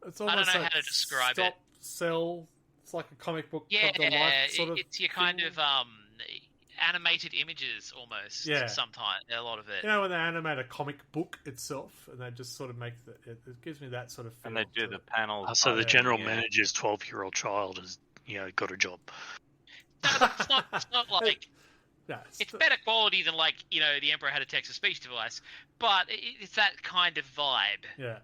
It's I don't know how to describe it. Sell. It's like a comic book. Yeah, come to life sort of it's your kind of animated images almost. Yeah. Sometimes a lot of it. You know, when they animate a comic book itself, and they just sort of make it gives me that sort of feel. And they do the panels. So the general manager's 12-year-old child has, got a job. No, it's not like. Yeah, it's better quality than the Emperor had a text-to-speech device, but it's that kind of vibe. Yeah.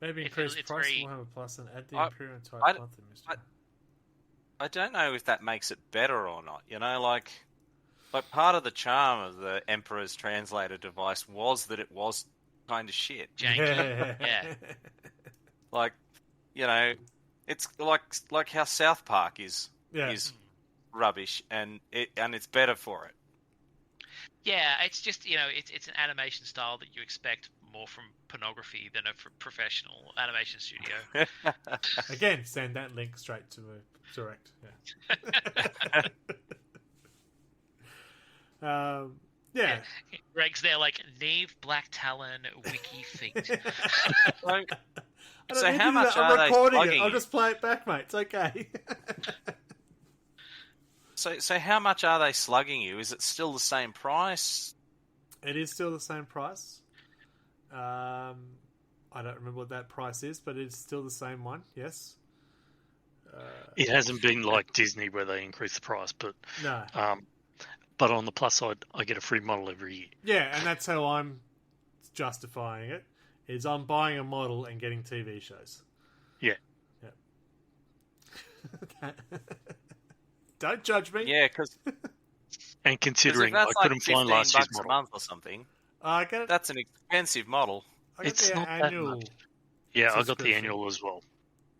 Maybe increase the price of Warhammer Plus and add the Imperial type monthly mystery. I don't know if that makes it better or not. Like part of the charm of the Emperor's translator device was that it was kind of shit. Janky. Yeah. It's like how South Park is rubbish, and it's better for it. Yeah, it's just it's an animation style that you expect more from pornography than a professional animation studio. Again, send that link straight to direct. Yeah. Greg's there like Neve Black Talon wiki feet. So how much are they recording slugging it. I'll you? just play it back, mate. It's okay. So how much are they slugging you? Is it still the same price? It is still the same price. I don't remember what that price is, but it's still the same one. Yes. It hasn't been like Disney where they increase the price, but No. But on the plus side, I get a free model every year. Yeah, and that's how I'm justifying it. Is I'm buying a model and getting TV shows. Yeah. Don't judge me. Yeah, because And considering I couldn't find last year's $15 a model. month or something, I get it. that's an expensive model. I got It's the not that annual, much. Yeah, I got the subscription. annual as well.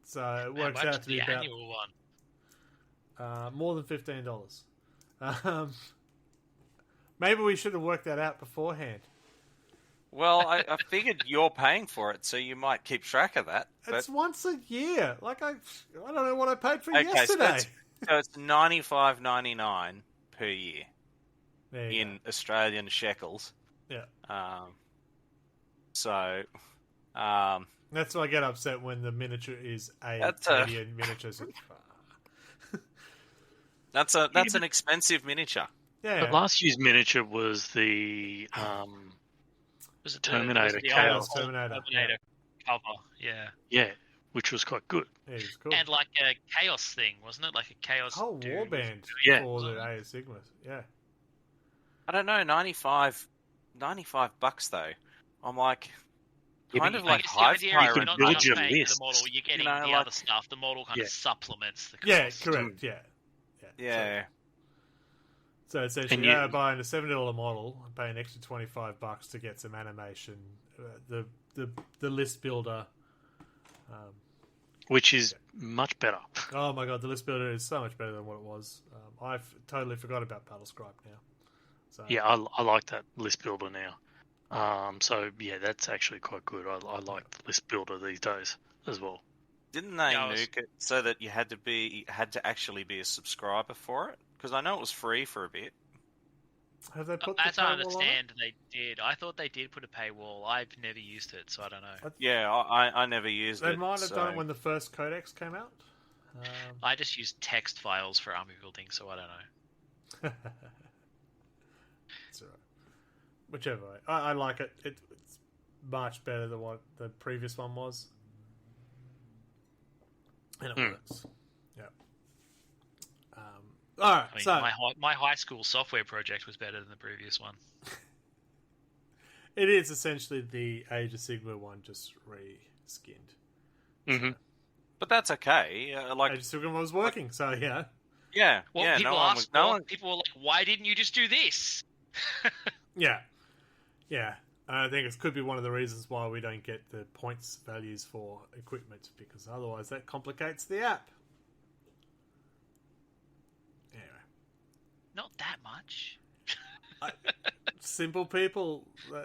so it How works much out is to be the about annual one? more than $15. Maybe we should have worked that out beforehand. Well, I figured you're paying for it, so you might keep track of that. It's But once a year. Like I don't know what I paid for so yesterday. it's $95.99 per year There you in Australian shekels. go. So, That's why I get upset when the miniature is a That's Canadian miniature. that's an expensive miniature. Yeah. But last year's miniature was the Was it Terminator the Chaos old Terminator. Terminator cover? Yeah. yeah, which was quite good. Yeah, it was cool. And like a chaos thing, wasn't it? Like a chaos. Whole warband Yeah. for the Age of Sigmar. Yeah. I don't know, $95 though. I'm like, Yeah, kind but of I like guess the Hive idea is Pirate. you're not build just your paying for the lists. model, you're getting You know, the like- other stuff. The model kind Yeah. of supplements the cost. Yeah, correct. Yeah. Yeah. So essentially, And you- buying a $70 model, and paying an extra $25 to get some animation, the list builder. Which is much better. Oh my god, the list builder is so much better than what it was. I've totally forgot about Battlescribe now. So Yeah, I like that list builder now. So yeah, that's actually quite good. I like the list builder these days as well. Didn't they Yeah, I was- nuke it so that you had to actually be a subscriber for it? Because I know it was free for a bit. have they put the As I paywall on it? understand, they did. I thought they did put a paywall. I've never used it, so I don't know. Yeah, I never used They it. might have so- done it when the first codex came out. I just use text files for army building, so I don't know. It's alright. Whichever way. I like it. It's much better than what the previous one was. And it works. Yeah. Alright, I mean, so my high school software project was better than the previous one. it is essentially the Age of Sigmar one, just re-skinned. Mm-hmm. But that's okay. Like, Age of Sigmar was working, so yeah. yeah, Well, yeah. people No one was. asked. No well, one. people were like, "Why didn't you just do this?" Yeah. Yeah. I think it could be one of the reasons why we don't get the points values for equipment, because otherwise that complicates the app. Anyway. Not that much. Simple people, I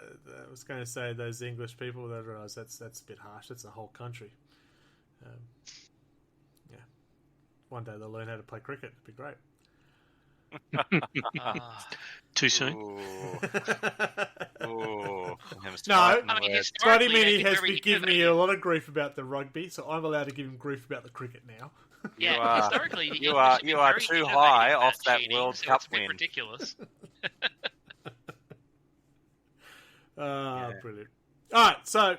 was going to say those English people, they realise that's a bit harsh. That's a whole country. Yeah. One day they'll learn how to play cricket. It'd be great. Too soon? Ooh. Ooh. No, I mean, Scotty historically, Mini they've been has very been giving me innovative. a lot of grief about the rugby, so I'm allowed to give him grief about the cricket now. Yeah, You are- historically, the you English are- have been you are very too innovative high about off that cheating, World so Cup it's a bit win. ridiculous. Brilliant. Alright, so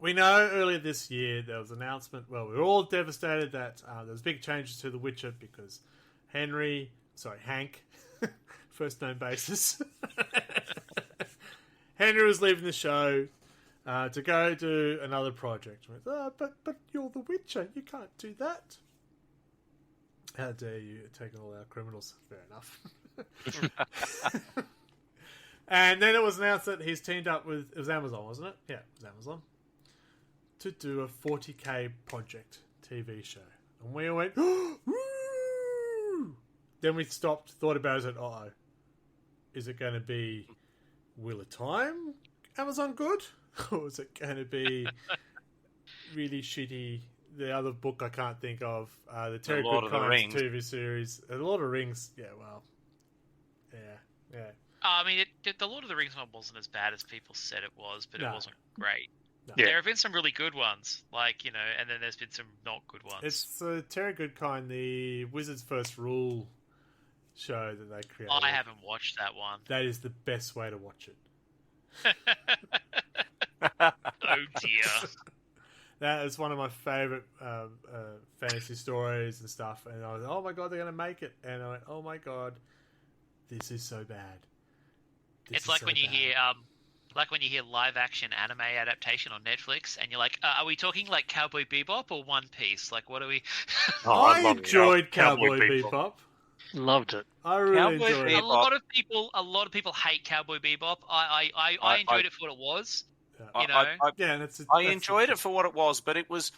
we know earlier this year there was an announcement. Well, we were all devastated that there was big changes to The Witcher because Hank, first name basis, Henry was leaving the show to go do another project. Went, but you're The Witcher, you can't do that. How dare you take all our criminals? Fair enough. And then it was announced that he's teamed up with... It was Amazon, wasn't it? Yeah, it was Amazon. To do a 40k project TV show. And we all went... Woo! Then we stopped, thought about it, and said, uh-oh. Is it going to be Wheel of Time Amazon good? Or is it going to be really shitty... The other book I can't think of. The Terry Lord of the Goodkind Rings. TV series. The Lord of the Rings. Yeah, well... Yeah. I mean, the Lord of the Rings one wasn't as bad as people said it was, but No. it wasn't great. No. Yeah. There have been some really good ones, and then there's been some not good ones. It's Terry Goodkind, the Wizard's First Rule show that they created. I haven't watched that one. That is the best way to watch it. Oh dear. That is one of my favourite fantasy stories and stuff. And I was oh my god, they're going to make it. And I went, oh my god, this is so bad. This It's is like so when you bad. hear live action anime adaptation on Netflix, and you're like, are we talking like Cowboy Bebop or One Piece? Like, what are we? I loved enjoyed Cowboy Bebop. Loved it. I really Cowboy enjoyed A it. Bebop. lot of people hate Cowboy Bebop. I enjoyed it for what it was. Yeah. You know? Yeah, and that's I enjoyed it for what it was, but it was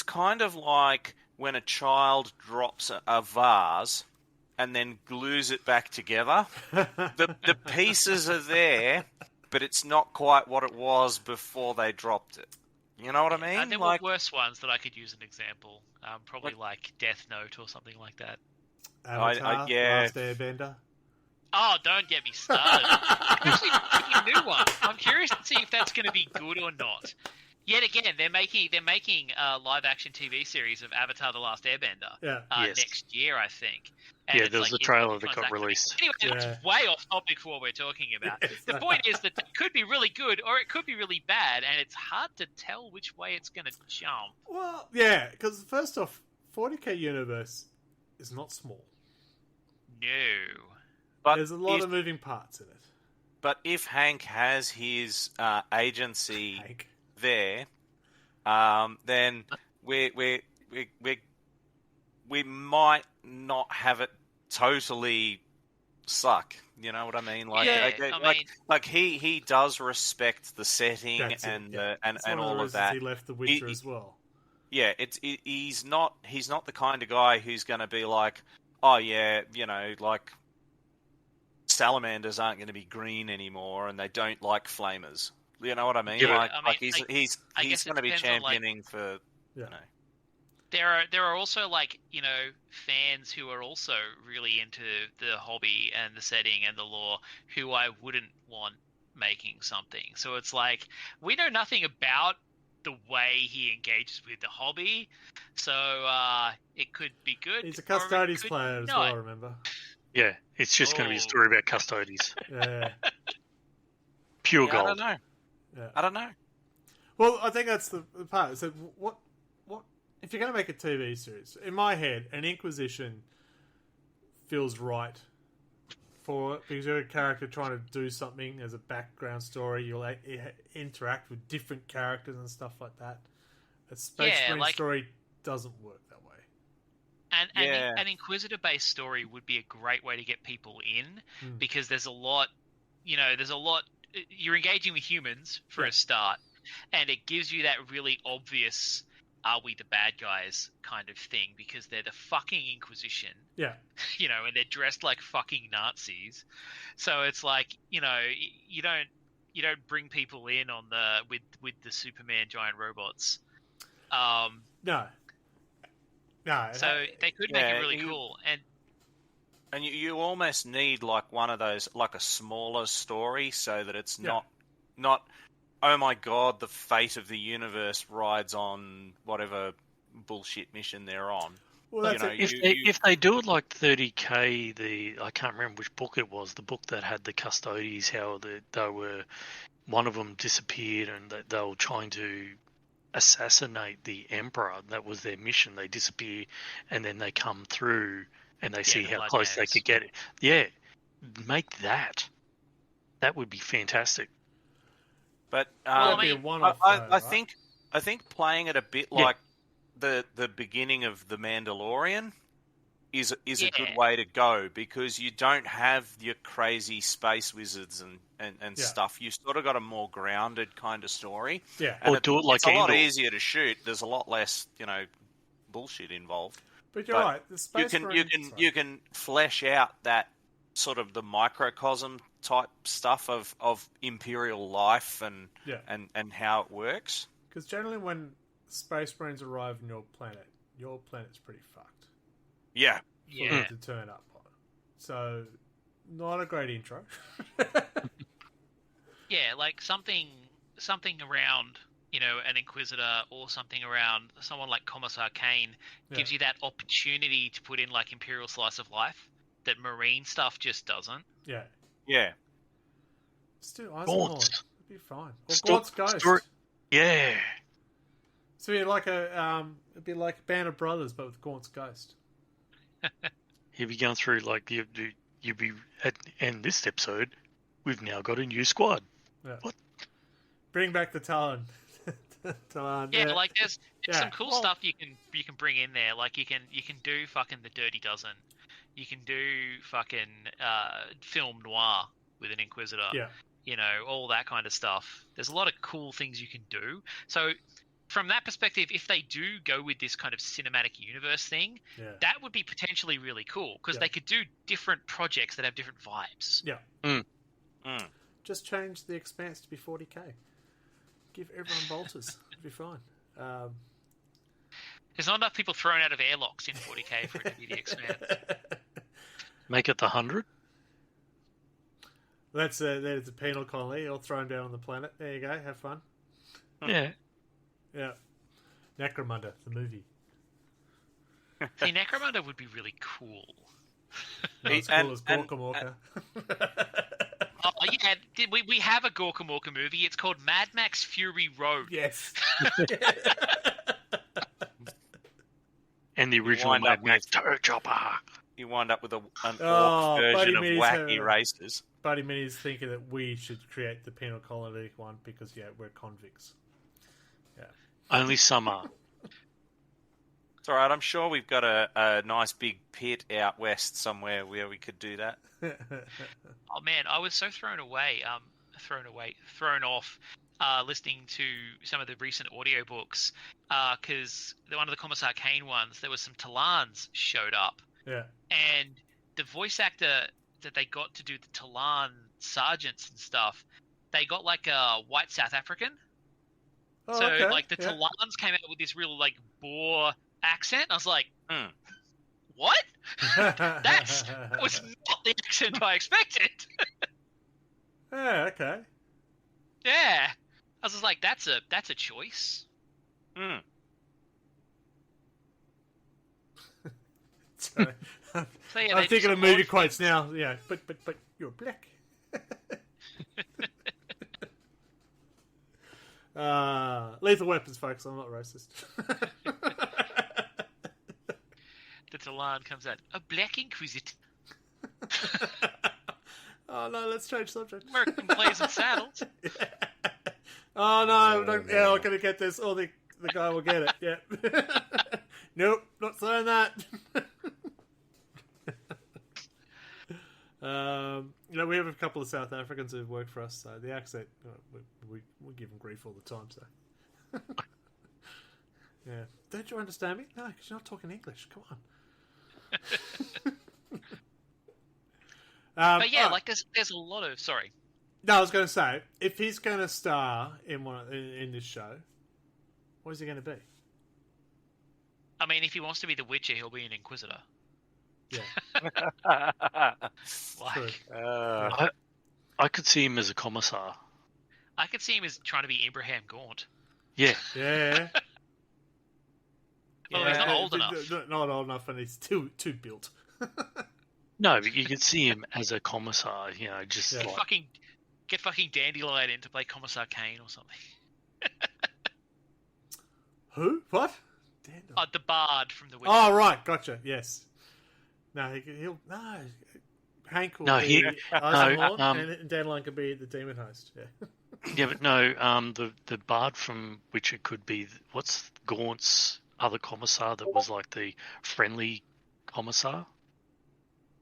kind of like when a child drops a vase and then glues it back together. The pieces are there, but it's not quite what it was before they dropped it. You know what I mean? There were worse ones that I could use an example. Probably like Death Note or something like that. Avatar, yeah. Last Airbender. Oh, don't get me started. I'm actually picking a new one. I'm curious to see if that's going to be good or not. Yet again, they're making a live action TV series of Avatar: The Last Airbender next year, I think. And there was a trailer that got released. Anyway, that's way off topic for what we're talking about. The point is that it could be really good or it could be really bad, and it's hard to tell which way it's going to jump. Well, yeah, because first off, 40k universe is not small. No. But there's a lot of moving parts in it. But if Hank has his agency there, then we might not have it totally suck. You know what I mean? Like he does respect the setting and all of that. He left The Witcher as well. Yeah, he's not the kind of guy who's going to be like, oh yeah, you know, like salamanders aren't going to be green anymore, and they don't like flamers. You know what I mean? Yeah, he's going to be championing for you know. There are also, like, you know, fans who are also really into the hobby and the setting and the lore who I wouldn't want making something. So it's like, we know nothing about the way he engages with the hobby, so it could be good. He's a Custodes player as well, remember? Yeah, it's just going to be a story about Custodes. Yeah. Pure gold. I don't know. Yeah. I don't know. Well, I think that's the part. So what if you're going to make a TV series? In my head, an Inquisition feels right for it because you're a character trying to do something as a background story. You'll interact with different characters and stuff like that. A Space Marine story doesn't work that way. And an Inquisitor-based story would be a great way to get people in because there's a lot, you're engaging with humans for a start, and it gives you that really obvious, are we the bad guys kind of thing, because they're the fucking Inquisition. Yeah. You know, and they're dressed like fucking Nazis. So it's like, you know, you don't bring people in on with the Superman giant robots. No. So they could make it really cool. And you almost need like one of those, like a smaller story, so that it's not oh my god, the fate of the universe rides on whatever bullshit mission they're on. Well, that's if they do it like 30k, I can't remember which book it was, the book that had the Custodes, how they were, one of them disappeared and they were trying to assassinate the Emperor. That was their mission. They disappear and then they come through and they see how close they could get it. Yeah, make that. That would be fantastic. But I think playing it a bit like the beginning of The Mandalorian is a good way to go, because you don't have your crazy space wizards and stuff. You sort of got a more grounded kind of story. Yeah, and or do it like it's a lot easier to shoot. There's a lot less, bullshit involved. But you're right. The space you can flesh out that sort of the microcosm type stuff of Imperial life and how it works. Because generally when Space Marines arrive on your planet's pretty fucked. Yeah. For them to turn up on. So, not a great intro. Yeah, like something around, an Inquisitor or something around someone like Commissar Kane gives you that opportunity to put in like Imperial slice of life that Marine stuff just doesn't. Yeah. Yeah. Still, Eisenhorn. It'd be fine. Or Gaunt's Ghost. Yeah. So it'd be like a Band of Brothers, but with Gaunt's Ghost. He'd be going through like you'd be at end this episode. We've now got a new squad. Yeah. What? Bring back the Talon. Yeah, like there's some cool stuff you can bring in there. Like you can do fucking the Dirty Dozen. You can do fucking film noir with an Inquisitor. Yeah. All that kind of stuff. There's a lot of cool things you can do. So from that perspective, if they do go with this kind of cinematic universe thing, that would be potentially really cool, because they could do different projects that have different vibes. Yeah. Just change the Expanse to be 40k. Give everyone bolters. It'd be fine. There's not enough people thrown out of airlocks in 40k for it to be the Expanse. Make it the 100. There's a penal colony all thrown down on the planet. There you go. Have fun. Yeah. Yeah. Necromunda, the movie. See, Necromunda would be really cool. Not as cool as Gorkamorka. Oh, yeah, we have a Gorkamorka movie. It's called Mad Max Fury Road. Yes. And the original Mad Max Toe Chopper. You wind up with an orc version of Wacky Races. Buddy Minnie's thinking that we should create the penal colony one because, we're convicts. Yeah. Only some are. It's all right. I'm sure we've got a nice big pit out west somewhere where we could do that. Oh man, I was so thrown off listening to some of the recent audiobooks because one of the Commissar Kane ones, there was some Talans showed up. Yeah. And the voice actor that they got to do the Talan sergeants and stuff, they got like a white South African. Oh, so okay. like the Talans came out with this real like Boer accent. I was like, what? That was not the accent I expected. Yeah, okay. Yeah. I was just like, that's a choice. So, yeah, I'm thinking of movie quotes now. Yeah, but you're black. Lethal Weapons, folks. I'm not racist. The Talan comes out, a black inquisitor. Oh no, let's change subject. American Blazing Saddles. Yeah. Oh no, I'm not gonna get this. Or the guy will get it. Yeah. Nope, not saying that. We have a couple of South Africans who've worked for us, so the accent, we give them grief all the time, so. Yeah. Don't you understand me? No, because you're not talking English. Come on. But yeah, there's a lot of... Sorry. No, I was going to say, if he's going to star in this show, what is he going to be? I mean, if he wants to be the Witcher, he'll be an Inquisitor. Yeah. I could see him as a commissar. I could see him as trying to be Abraham Gaunt. Yeah. Yeah. Well, he's not old enough. Not old enough, and he's too built. No, but you could see him as a commissar, just Get fucking Dandelion in to play Commissar Kane or something. Who? What? The Bard from The Witcher. Oh, right. Gotcha. Yes. No, he'll... No. Hank will be Eisenhorn, and Dandelion could be the demon host. Yeah. Yeah, but no, the Bard from Witcher could be... What's Gaunt's other commissar that was like the friendly commissar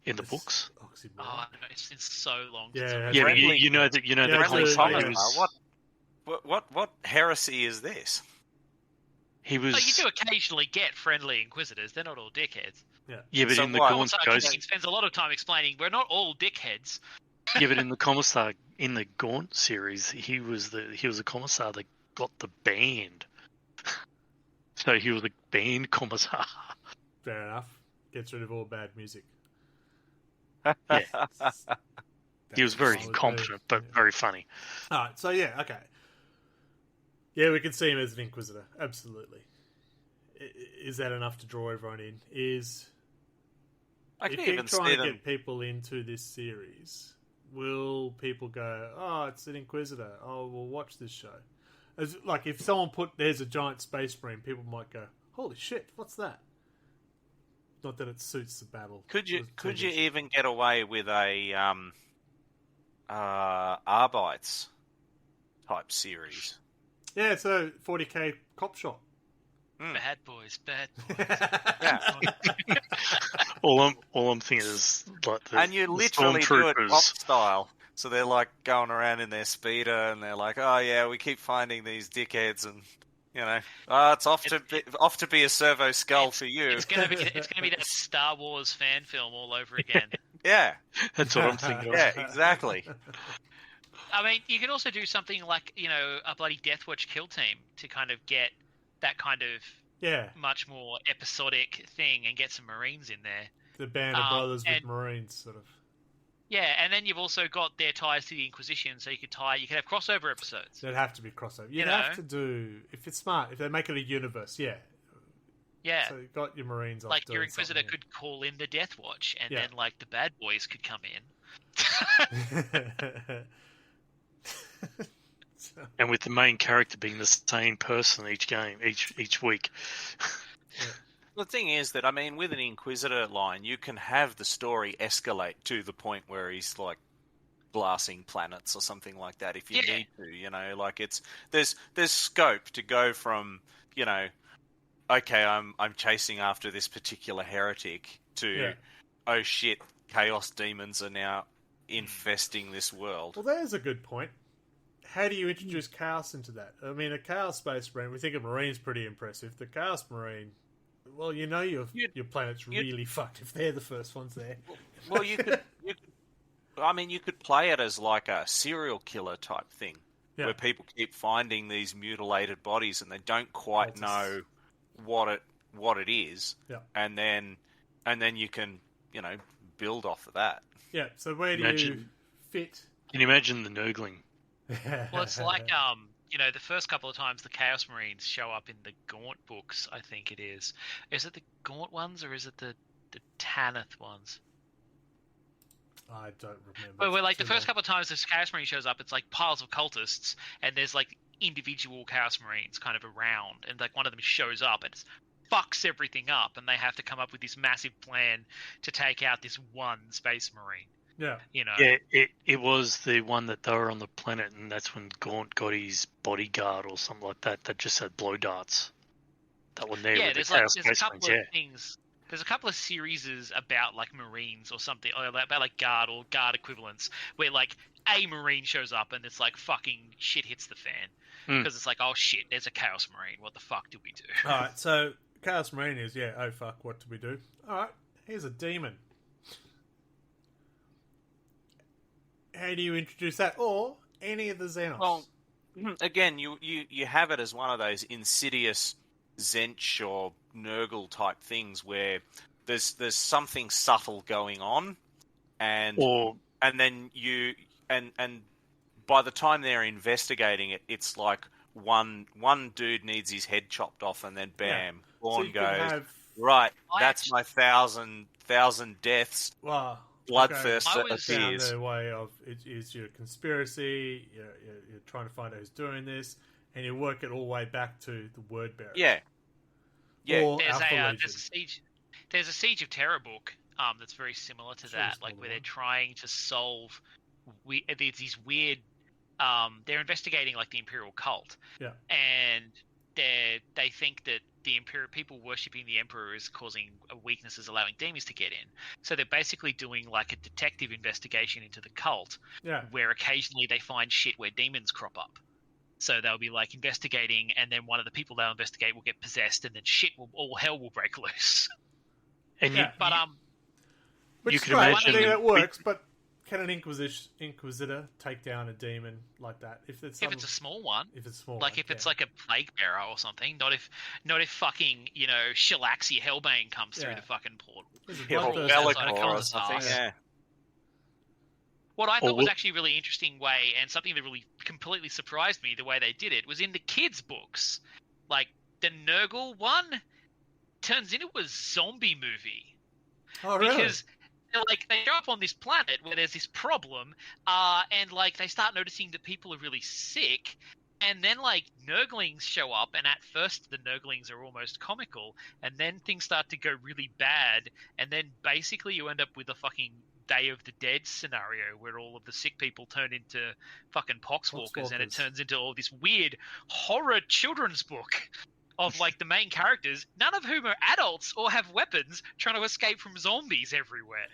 in the books? Oh, I don't know. It's been so long. Yeah, yeah. You know that commissar. What heresy is this? He was. Oh, you do occasionally get friendly Inquisitors. They're not all dickheads. Yeah, but in the Gaunt He spends a lot of time explaining we're not all dickheads. Yeah, but in the commissar in the Gaunt series, he was a commissar that got the band. So he was a band commissar. Fair enough. Gets rid of all bad music. Yeah. He was very incompetent, but very funny. Alright, so yeah, okay. Yeah, we can see him as an Inquisitor. Absolutely. Is that enough to draw everyone in? If you're trying to get people into this series, will people go, oh, it's an Inquisitor. Oh, we'll watch this show. Like, if someone there's a giant space marine, people might go, holy shit, what's that? Not that it suits the battle. Could you even get away with a Arbites type series? Yeah, so 40k cop shop. Bad boys. Yeah. all I'm thinking is like and you literally do it cop style. So they're like going around in their speeder, and they're like, "Oh yeah, we keep finding these dickheads, and it's off to be a servo skull for you." It's gonna be that Star Wars fan film all over again. Yeah, that's what I'm thinking. Yeah, exactly. I mean, you can also do something like a bloody Deathwatch kill team to kind of get that kind of much more episodic thing and get some Marines in there. The band of brothers with Marines, sort of. Yeah, and then you've also got their ties to the Inquisition, so you could have crossover episodes. There'd have to be crossover. You'd have to do, if it's smart, if they make it a universe, yeah. Yeah. So you got your Marines off like doing your Inquisitor something. could call in the Death Watch, and then like the bad boys could come in. And with the main character being the same person each game, each week. Yeah. The thing is that, I mean, with an Inquisitor line, you can have the story escalate to the point where he's like glassing planets or something like that if you need to, you know, like there's scope to go from, you know, okay, I'm chasing after this particular heretic to oh shit, chaos demons are now infesting this world. Well, there's a good point. How do you introduce chaos into that? I mean, a Chaos Space Marine, we think a Marine's pretty impressive. The Chaos Marine, well, you know your planet's really fucked if they're the first ones there. Well, you could play it as like a serial killer type thing, where people keep finding these mutilated bodies and they don't quite know what it is, and then you can, you know, build off of that. Yeah. So where do you fit? Can you imagine the Nurgling? Well, it's like you know, the first couple of times the Chaos Marines show up in the Gaunt books, I think it is. Is it the Gaunt ones or is it the Tanith ones? I don't remember. But like the first couple of times this Chaos Marine shows up, it's like piles of cultists, and there's like individual Chaos Marines kind of around, and like one of them shows up and fucks everything up, and they have to come up with this massive plan to take out this one Space Marine. Yeah. You know. Yeah, it was the one that they were on the planet, and that's when Gaunt got his bodyguard or something like that that just had blow darts. That one there. Yeah, with there's a couple of things. There's a couple of series about like Marines or something, or about like guard or guard equivalents, where like a Marine shows up and it's like fucking shit hits the fan because it's like, oh shit, there's a Chaos Marine. What the fuck do we do? All right, so Chaos Marine is oh fuck, what do we do? All right, here's a demon. How do you introduce that, or any of the Xenos? Well, again, you have it as one of those insidious Zench or Nurgle type things where there's something subtle going on, and then by the time they're investigating it, it's like one dude needs his head chopped off, and then bam, Vaughn goes, right, that's my thousand deaths. Wow. Bloodthirst appears. Found their way of it is your conspiracy. You're trying to find out who's doing this, and you work it all the way back to the word bearer. Yeah. Or there's a Siege of Terror book that's very similar to that, like where they're trying to solve these weird. They're investigating like the Imperial cult. Yeah. And they think that the Imperial people worshipping the Emperor is causing weaknesses, allowing demons to get in. So they're basically doing like a detective investigation into the cult, where occasionally they find shit where demons crop up. So they'll be like investigating, and then one of the people they'll investigate will get possessed, and then all hell will break loose. And which you can imagine that works, but can an Inquisitor take down a demon like that? If it's a small one, if it's small, like if it's like a plague bearer or something, not if fucking Shalaxi Hellbane comes through the fucking portal. Or Be'lakor or something. Yeah. What I thought was actually a really interesting way, and something that really completely surprised me the way they did it, was in the kids' books. Like, the Nurgle one turns into a zombie movie. Oh, really? Because they show up on this planet where there's this problem, and like they start noticing that people are really sick, and then like Nurglings show up, and at first the Nurglings are almost comical, and then things start to go really bad, and then basically you end up with a fucking Day of the Dead scenario where all of the sick people turn into fucking poxwalkers, and it turns into all this weird horror children's book of like the main characters, none of whom are adults or have weapons, trying to escape from zombies everywhere.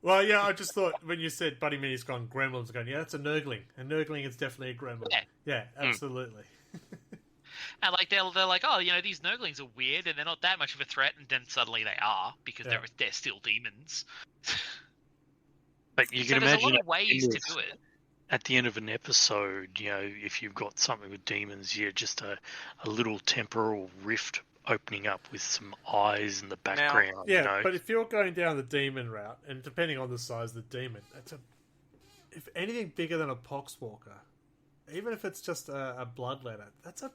Well, yeah, I just thought when you said Buddy Mini's gone gremlins, going, that's a Nurgling. A Nurgling is definitely a gremlin. Yeah, absolutely. And like they're like, oh, these Nurglings are weird and they're not that much of a threat, and then suddenly they are, because they're still demons. But you can imagine there's a lot of ways to do it. At the end of an episode, if you've got something with demons, just a little temporal rift opening up with some eyes in the background. Yeah, but if you're going down the demon route, and depending on the size of the demon, if anything bigger than a poxwalker, even if it's just a bloodletter, that's a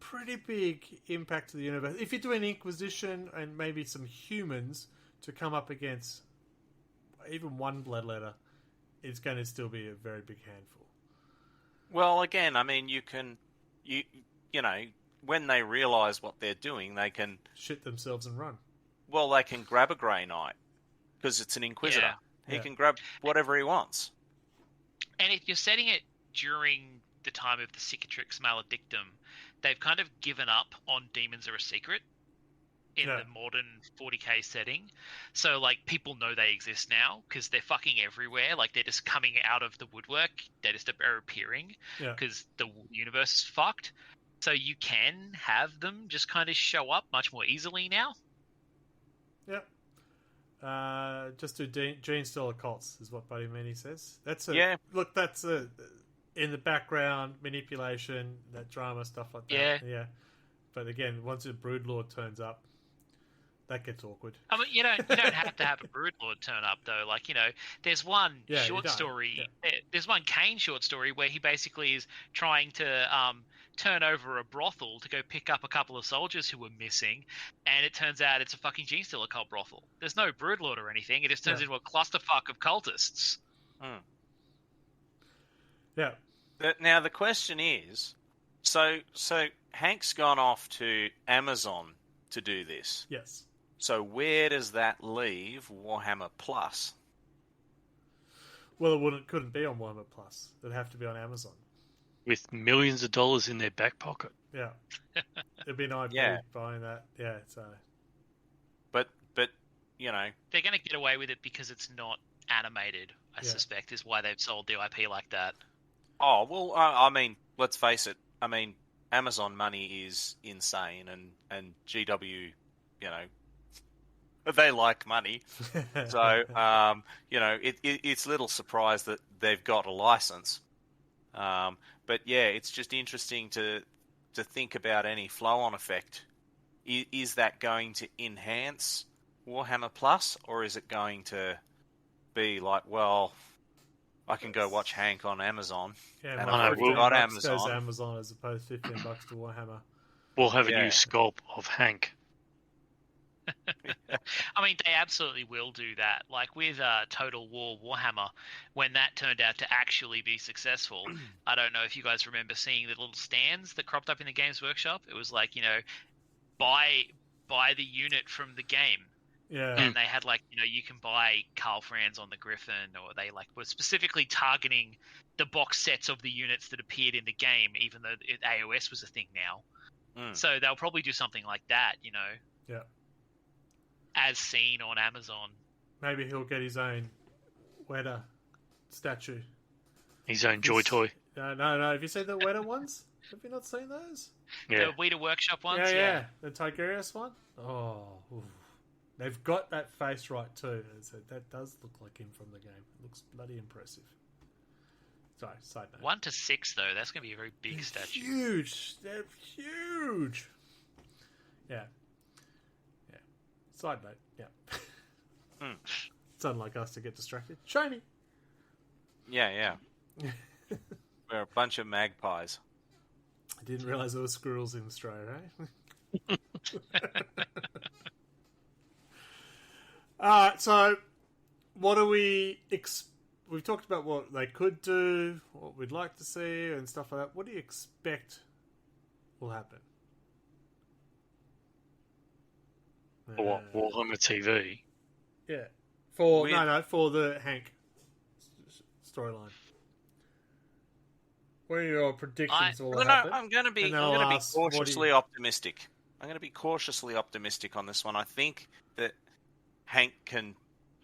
pretty big impact to the universe. If you're doing Inquisition and maybe some humans to come up against even one bloodletter, it's going to still be a very big handful. Well, again, I mean, you know, when they realise what they're doing, they can shit themselves and run. Well, they can grab a Grey Knight because it's an Inquisitor. Yeah. He can grab whatever he wants. And if you're setting it during the time of the Cicatrix Maledictum, they've kind of given up on Demons Are a Secret in the modern 40k setting. So, like, people know they exist now because they're fucking everywhere. Like, they're just coming out of the woodwork. They just are appearing because the universe is fucked. So you can have them just kind of show up much more easily now. Yep. Just do Gene Stealer cults is what Buddy Manny says. That's look. That's in the background manipulation, that drama stuff like that. Yeah. But again, once a Broodlord turns up, that gets awkward. I mean, you don't have to have a Broodlord turn up though. Like, you know, there's one short story. Yeah. There's one Kane short story where he basically is trying to turn over a brothel to go pick up a couple of soldiers who were missing, and it turns out it's a fucking Gene Stealer cult brothel. There's no Broodlord or anything. It just turns into a clusterfuck of cultists. Yeah. Now the question is, so Hank's gone off to Amazon to do this. Yes. So where does that leave Warhammer Plus? Well, it couldn't be on Warhammer Plus. It'd have to be on Amazon. With millions of dollars in their back pocket. Yeah. It'd be an IP buying that. Yeah, so. But you know, they're going to get away with it because it's not animated, I suspect, is why they've sold the IP like that. Oh, well, I mean, let's face it. I mean, Amazon money is insane, and GW, you know, they like money. So, you know, it's little surprise that they've got a license. But yeah, it's just interesting to think about any flow-on effect. Is that going to enhance Warhammer Plus, or is it going to be like, well, I can go watch Hank on Amazon. Yeah, and I've already got Amazon. Goes Amazon as opposed to $15 to Warhammer. We'll have a new sculpt of Hank. I mean, they absolutely will do that. Like with Total War Warhammer, when that turned out to actually be successful, I don't know if you guys remember seeing the little stands that cropped up in the Games Workshop. It was like, you know, buy the unit from the game. Yeah. And they had, like, you know, you can buy Carl Franz on the Griffin, or they, like, were specifically targeting the box sets of the units that appeared in the game, even though AOS was a thing now. So they'll probably do something like that, you know. Yeah. As seen on Amazon. Maybe he'll get his own Weta statue. His own Joy Toy. No. Have you seen the Weta ones? Have you not seen those? Yeah. The Weta Workshop ones? Yeah. The Tigurius one? Oh, oof. They've got that face right too. So that does look like him from the game. It looks bloody impressive. Sorry, side note. 1 to 6 though, that's going to be a very big statue. Huge. They're huge. Yeah. Side note. Yeah. It's unlike us to get distracted. Shiny. Yeah. We're a bunch of magpies. I didn't realise there were squirrels in Australia, eh? So what do we we've talked about what they could do, what we'd like to see and stuff like that. What do you expect will happen? For Warhammer TV? Yeah. For the Hank storyline. What are your predictions will happen? I'm going to be cautiously optimistic. I'm going to be cautiously optimistic on this one. I think that Hank can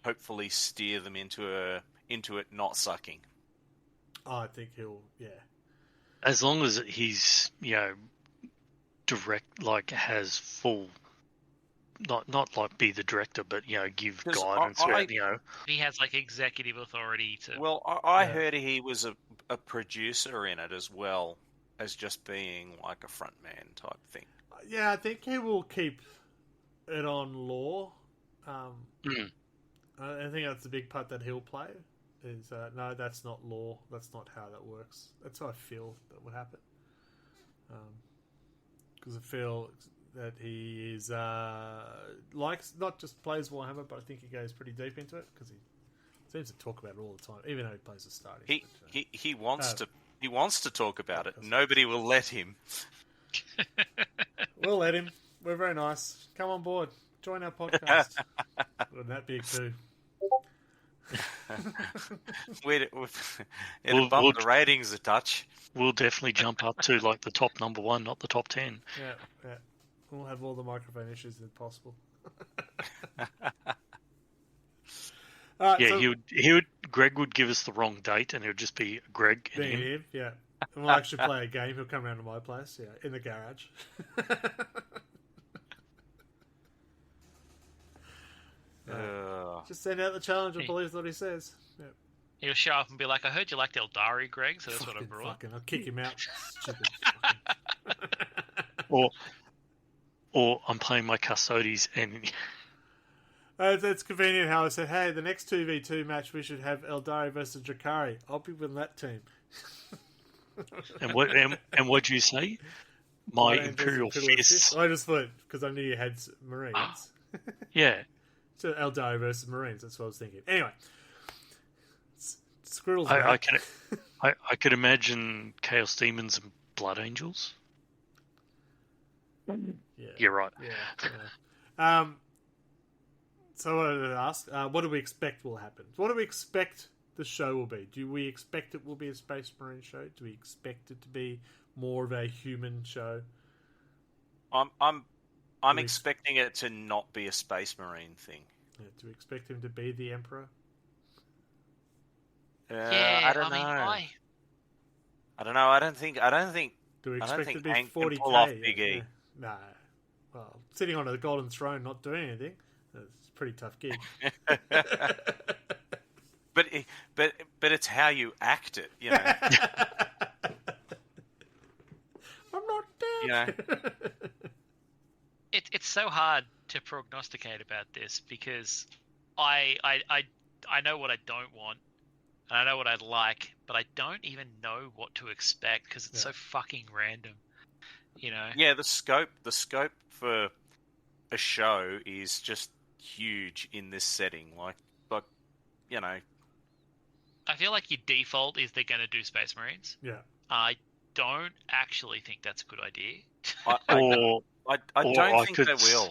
hopefully steer them into it not sucking. I think he'll, As long as he's, you know, direct, like has full, not like be the director, but, you know, give guidance. You know, he has like executive authority to. Well, I heard he was a producer in it as well as just being like a front man type thing. Yeah, I think he will keep it on lore. I think that's the big part that he'll play. Is no, that's not lore. That's not how that works. That's how I feel that would happen. Because I feel that he is likes not just plays Warhammer, but I think he goes pretty deep into it because he seems to talk about it all the time, even though he plays the starting. He wants to talk about it. Nobody will let him. We'll let him. We're very nice. Come on board. Join our podcast. Wouldn't that be too? It'll bump the ratings a touch. We'll definitely jump up to like the top number 1, not the top 10. Yeah. We'll have all the microphone issues if possible. Greg would give us the wrong date, and it would just be Greg and him. Yeah. And we'll actually play a game. He'll come around to my place, in the garage. Just send out the challenge and believes what he says. Yeah. He'll show up and be like, I heard you liked Eldari, Greg, so that's what I brought. I'll kick him out. Stupid. Or I'm playing my Custodes and... it's convenient how I said, hey, the next 2v2 match we should have Eldari versus Drakari. I'll be with that team. And what'd you say? My Imperial Fists. I just thought, because I knew you had Marines. Yeah. So Eldari versus Marines, that's what I was thinking. Anyway. Squirrels. I could imagine Chaos Demons and Blood Angels. Yeah. You're right. Yeah. So I wanted to ask, what do we expect will happen? What do we expect the show will be? Do we expect it will be a Space Marine show? Do we expect it to be more of a human show? I'm expecting it to not be a Space Marine thing. Yeah, do we expect him to be the Emperor? I don't know. I don't know. I don't think. Do we expect it to be Hank 40k? can pull off Big E. Yeah. No. Well, sitting on a golden throne, not doing anything. It's a pretty tough gig. But it's how you act it, you know. I'm not dead. You know. It's so hard to prognosticate about this because I know what I don't want and I know what I'd like, but I don't even know what to expect because it's so fucking random. You know. Yeah, the scope for a show is just huge in this setting. Like you know. I feel like your default is they're going to do Space Marines. Yeah. I don't actually think that's a good idea. I don't think they will.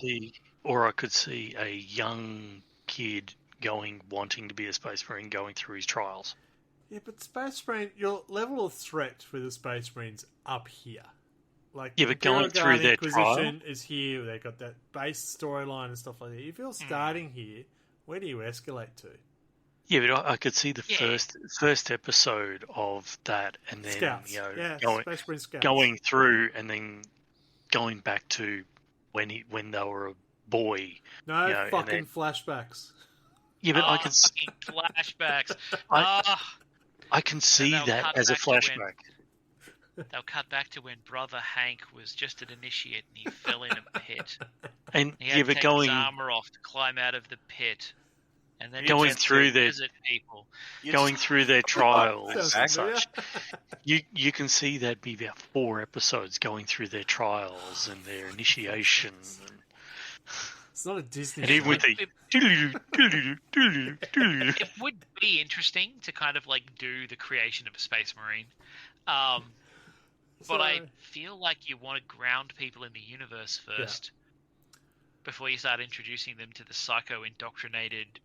Or I could see a young kid wanting to be a Space Marine going through his trials. Yeah, but Space Marine, your level of threat for the Space Marines up here. Like, yeah, but going through their trial is here. They've got that base storyline and stuff like that. If you're starting here, where do you escalate to? Yeah, but I could see the first episode of that, and then Scouts. going through, and then going back to when they were a boy. No fucking flashbacks. Yeah, but I can flashbacks. I can see that as a flashback. They'll cut back to when Brother Hank was just an initiate and he fell in a pit. And he had to take his armor off to climb out of the pit. And then going through their trials and such. You can see that be about 4 episodes going through their trials and their initiation. It's not a Disney. And even with the it would be interesting to kind of like do the creation of a Space Marine. But I feel like you want to ground people in the universe first before you start introducing them to the psycho-indoctrinated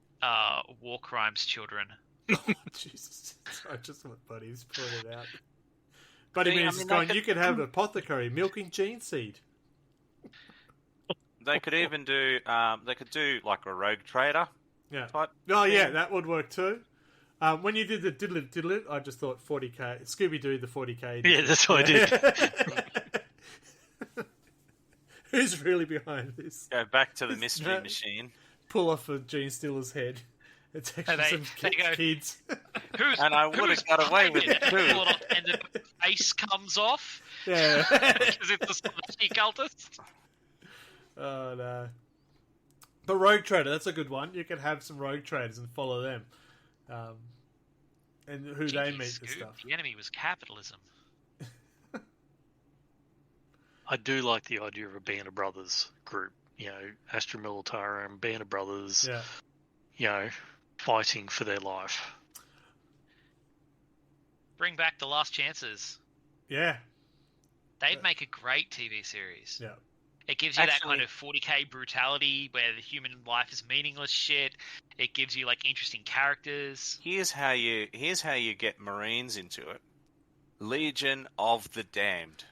war crimes children. Oh, Jesus. I just want Buddy's pointed out. Buddy means you could have an apothecary milking gene seed. They could even do like a rogue trader. Yeah. Type yeah, that would work too. When you did the diddle-it, I just thought 40k. Scooby-Doo, the 40k. Yeah, that's what I did. Who's really behind this? Go back to the mystery machine. Pull off a Gene Stealer's head. It's actually some kids. And I would have got away with it too. And the face comes off. Yeah. Because it's a slushy cultist. Oh no. But Rogue Trader, that's a good one. You can have some Rogue Traders and follow them. And who they meet and stuff. The enemy was capitalism. I do like the idea of a Band of Brothers group. You know, Astra Militarum, Band of Brothers. Yeah. You know, fighting for their life. Bring back The Last Chances. Yeah. They'd make a great TV series. Yeah. It gives you that kind of 40k brutality where the human life is meaningless shit. It gives you like interesting characters. Here's how you get Marines into it. Legion of the Damned.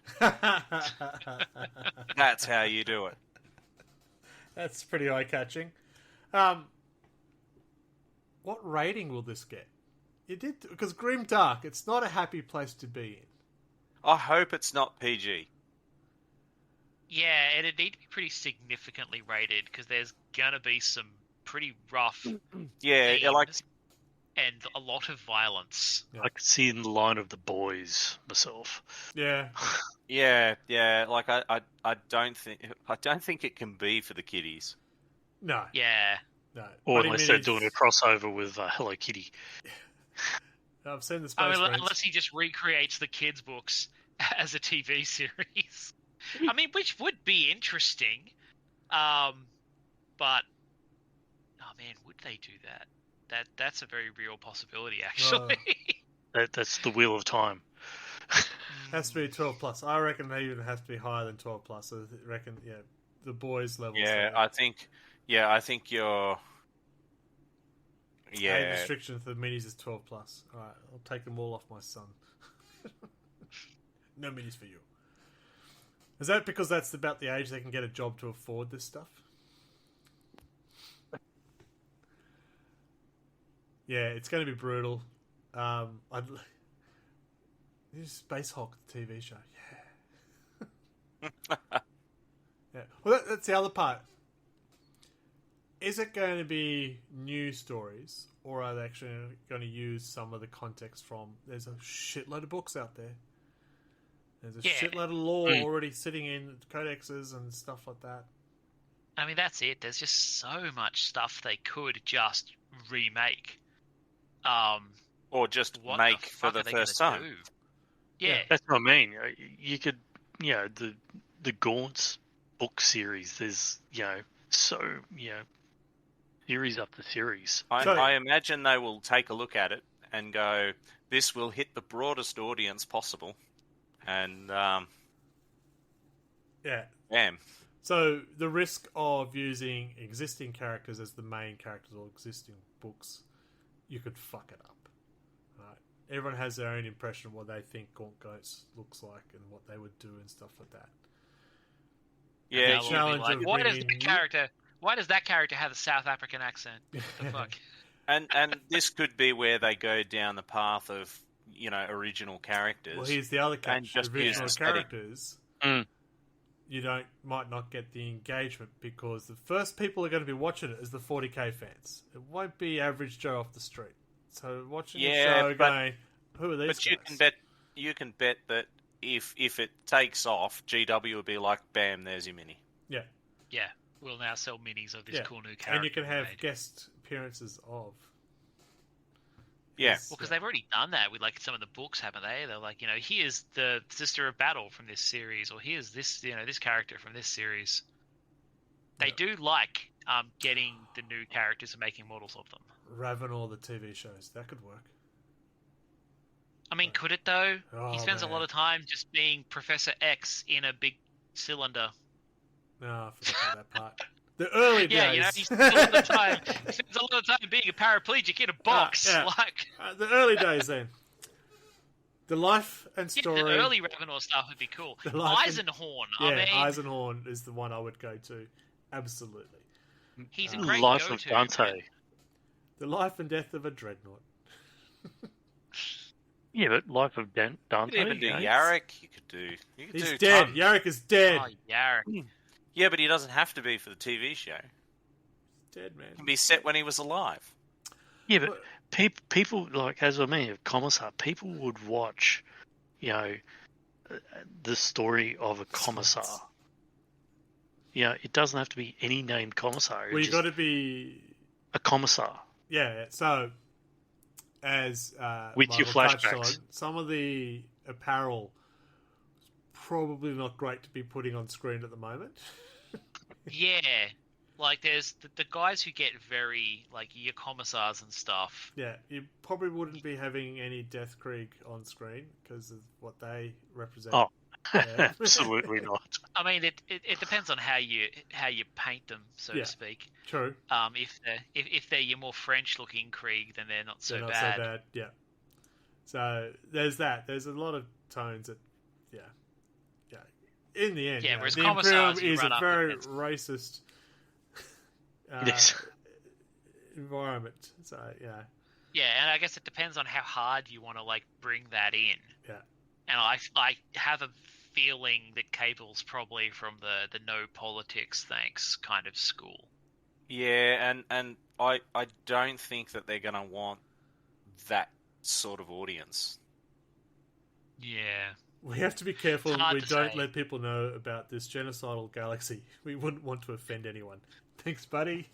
That's how you do it. That's pretty eye-catching. What rating will this get? You did because Grim Dark. It's not a happy place to be in. I hope it's not PG. Yeah, it'd need to be pretty significantly rated because there's gonna be some pretty rough Yeah, themes and a lot of violence. Yeah. I could see in the line of The Boys myself. Yeah. Yeah. Like I don't think it can be for the kiddies. No. Yeah. No. Or Bloody unless they're Minis- doing a crossover with Hello Kitty. I've seen the Space I mean, Marines. unless he just recreates the kids' books as a TV series. I mean, which would be interesting. But oh man, would they do that? That's a very real possibility, actually. That's the Wheel of Time. Has to be 12 plus. I reckon they even have to be higher than 12 plus. I reckon, the boys level. Yeah, I think you're. Yeah. Age restriction for the minis is 12 plus. All right, I'll take them all off my son. No minis for you. Is that because that's about the age they can get a job to afford this stuff? Yeah, it's going to be brutal. Space Hulk, the TV show. Yeah. Yeah. Well, that's the other part. Is it going to be new stories, or are they actually going to use some of the context from... There's a shitload of books out there. There's a shitload of lore already sitting in codexes and stuff like that. I mean, that's it. There's just so much stuff they could just remake. Or just make for the first time. Yeah. That's what I mean. You could, the Gaunts book series, there's, series after series. I imagine they will take a look at it and go, this will hit the broadest audience possible. And, bam. So the risk of using existing characters as the main characters or existing books, you could fuck it up. Right? Everyone has their own impression of what they think Gaunt Ghost looks like and what they would do and stuff like that. Yeah, the challenge of why does that character have a South African accent? What the fuck? And this could be where they go down the path of, original characters. Well, here's the other catch. And just original use characters, you might not get the engagement because the first people who are going to be watching it is the 40k fans. It won't be average Joe off the street. So watching the show going, who are these guys? You can bet that if it takes off, GW will be like, bam, there's your mini. Yeah. Yeah. We'll now sell minis of this cool new character. And you can have guest appearances of. Yeah. Well, because they've already done that with like some of the books, haven't they? They're like, here's the Sister of Battle from this series, or here's this, this character from this series. They do like getting the new characters and making models of them. Ravenor, the TV shows, that could work. I mean, could it though? Oh, he spends a lot of time just being Professor X in a big cylinder. No, I forgot about that part. The early days. Yeah, he spends a lot of time being a paraplegic in a box. The early days then. The life and story. The early Ravenor stuff would be cool. Eisenhorn. Eisenhorn is the one I would go to. Absolutely. He's a great Life go-to. of Dante. The life and death of a dreadnought. Yeah, but Life of Dante. You could even do Yarrick. He's dead. Yarrick is dead. Oh, Yarrick. Yeah, but he doesn't have to be for the TV show. He's dead, man. He can be set when he was alive. Yeah, but people, like, as I mean, Commissar, people would watch, the story of a Commissar. it doesn't have to be any named commissar. Well, you got to be a commissar. Yeah. So, as with Michael your touched flashbacks, on, some of the apparel is probably not great to be putting on screen at the moment. Yeah. Like, there's the guys who get very, like, your commissars and stuff. Yeah, you probably wouldn't be having any Death Krieg on screen because of what they represent. Oh, Yeah. absolutely not. I mean, it depends on how you paint them, so to speak. True. If they're your more French-looking Krieg, then they're not so They're not bad. so bad, yeah. So, there's that. There's a lot of tones that, yeah. In the end, whereas the commissars, Imperium you is run a up very against. racist environment. So, yeah. Yeah, and I guess it depends on how hard you want to, like, bring that in. Yeah. And I have a feeling that Cable's probably from the no politics thanks kind of school. Yeah, and I don't think that they're going to want that sort of audience. Yeah. We have to be careful It's hard we to don't say. let people know about this genocidal galaxy. We wouldn't want to offend anyone. Thanks, buddy.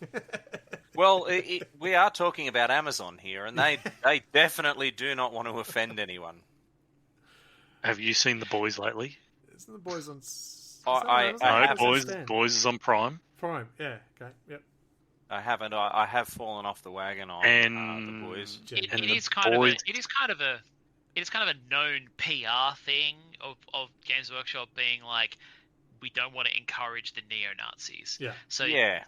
Well, we are talking about Amazon here, and they definitely do not want to offend anyone. Have you seen The Boys lately? Isn't the boys on... I No, haven't. Boys is on Prime. Prime, yeah, okay, yep. I haven't. I have fallen off the wagon on And- The Boys. It And is the kind boys- of a known PR thing of Games Workshop being like, we don't want to encourage the neo-Nazis. Yeah. So Yeah.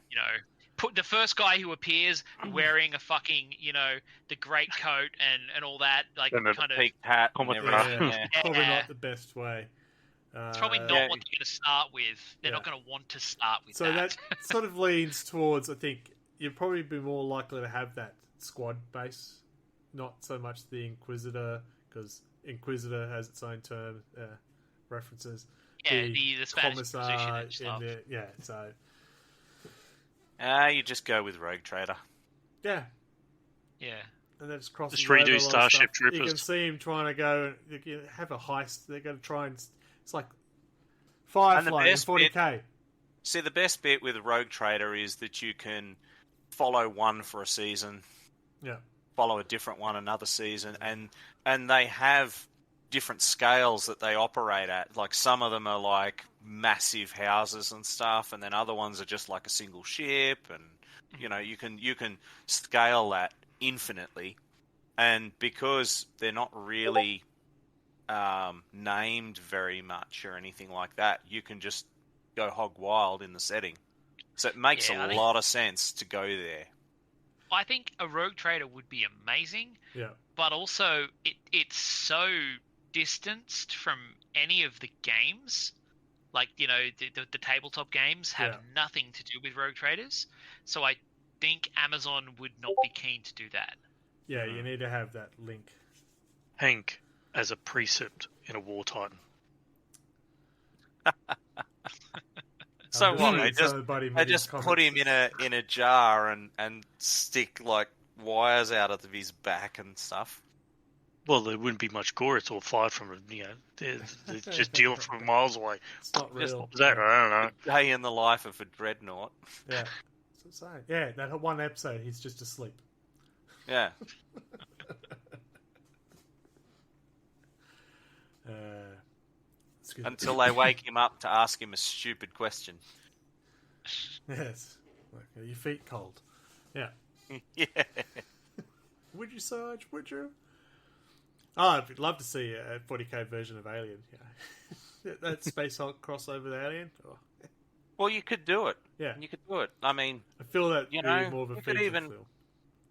put the first guy who appears wearing a fucking, the great coat and all that, like, And the kind of. Peak hat. Oh my and God. everything, Yeah. yeah. Probably not the best way. It's probably not Yeah. what they're going to start with. They're Yeah. not going to want to start with So that sort of leans towards, I think, you'd probably be more likely to have that squad base, not so much the Inquisitor, because Inquisitor has its own term, references. Yeah, the Spanish Inquisition Commissar and stuff. so... You just go with Rogue Trader. Yeah, Yeah. and then just crossing Just over redo a lot of Starship stuff. You Troopers. can see him trying to go have a heist. They're going to try and... It's like Firefly in best 40k. See, the best bit with Rogue Trader is that you can follow one for a season, Yeah. follow a different one another season, and they have different scales that they operate at. Like, some of them are like massive houses and stuff, and then other ones are just like a single ship, and you can scale that infinitely. And because they're not really named very much or anything like that, you can just go hog wild in the setting. So it makes a lot of sense to go there. I think a Rogue Trader would be amazing, Yeah. but also it's so distanced from any of the games. Like, the tabletop games have nothing to do with Rogue Traders. So I think Amazon would not be keen to do that. Yeah, you need to have that link. Hank as a precept in a War Titan. So what? Buddy They just put him in a jar and stick like wires out of his back and stuff. Well, there wouldn't be much gore. It's all fired from, they just deal from miles away. It's not real. What was that? I don't know. Day in the life of a dreadnought. Yeah. So, yeah, that one episode, he's just asleep. Yeah. It's good. Until they wake him up to ask him a stupid question. Yes. Like, are your feet cold? Yeah. Yeah. Would you, Sarge? Would you? Oh, I'd love to see a 40k version of Alien. Yeah. That Space Hulk crossover with Alien. Oh. Well, you could do it. Yeah. You could do it. I mean, I feel that You would know, be more of a you could feature even- film.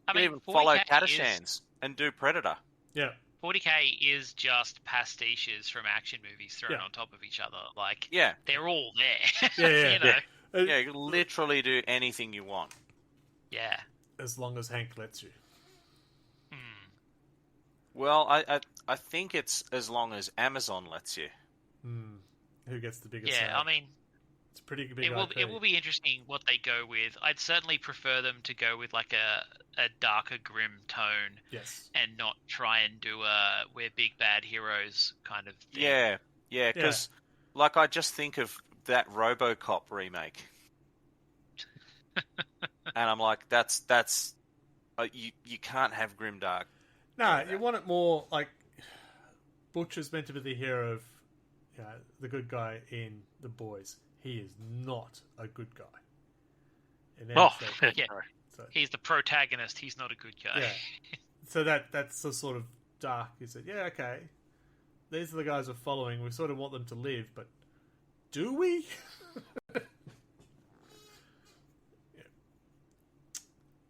I you mean, even follow 40K is, Catashans and do Predator. Yeah. 40K is just pastiches from action movies thrown on top of each other. Like, Yeah. they're all there. Yeah. Yeah, you can literally do anything you want. Yeah. As long as Hank lets you. Well, I think it's as long as Amazon lets you. Who gets the biggest Yeah, sale? I mean, It's a pretty big it will be interesting what they go with. I'd certainly prefer them to go with like a darker, grim tone, Yes. and not try and do a we're big bad heroes kind of thing. Yeah, because like I just think of that RoboCop remake. And I'm like, that's you can't have grimdark. No, you want it more like Butcher's meant to be the hero of the good guy in The Boys. He is not a good guy. Yeah. So, he's the protagonist. He's not a good guy. Yeah. So that's the sort of dark. You said, yeah, okay. These are the guys we're following. We sort of want them to live, but do we?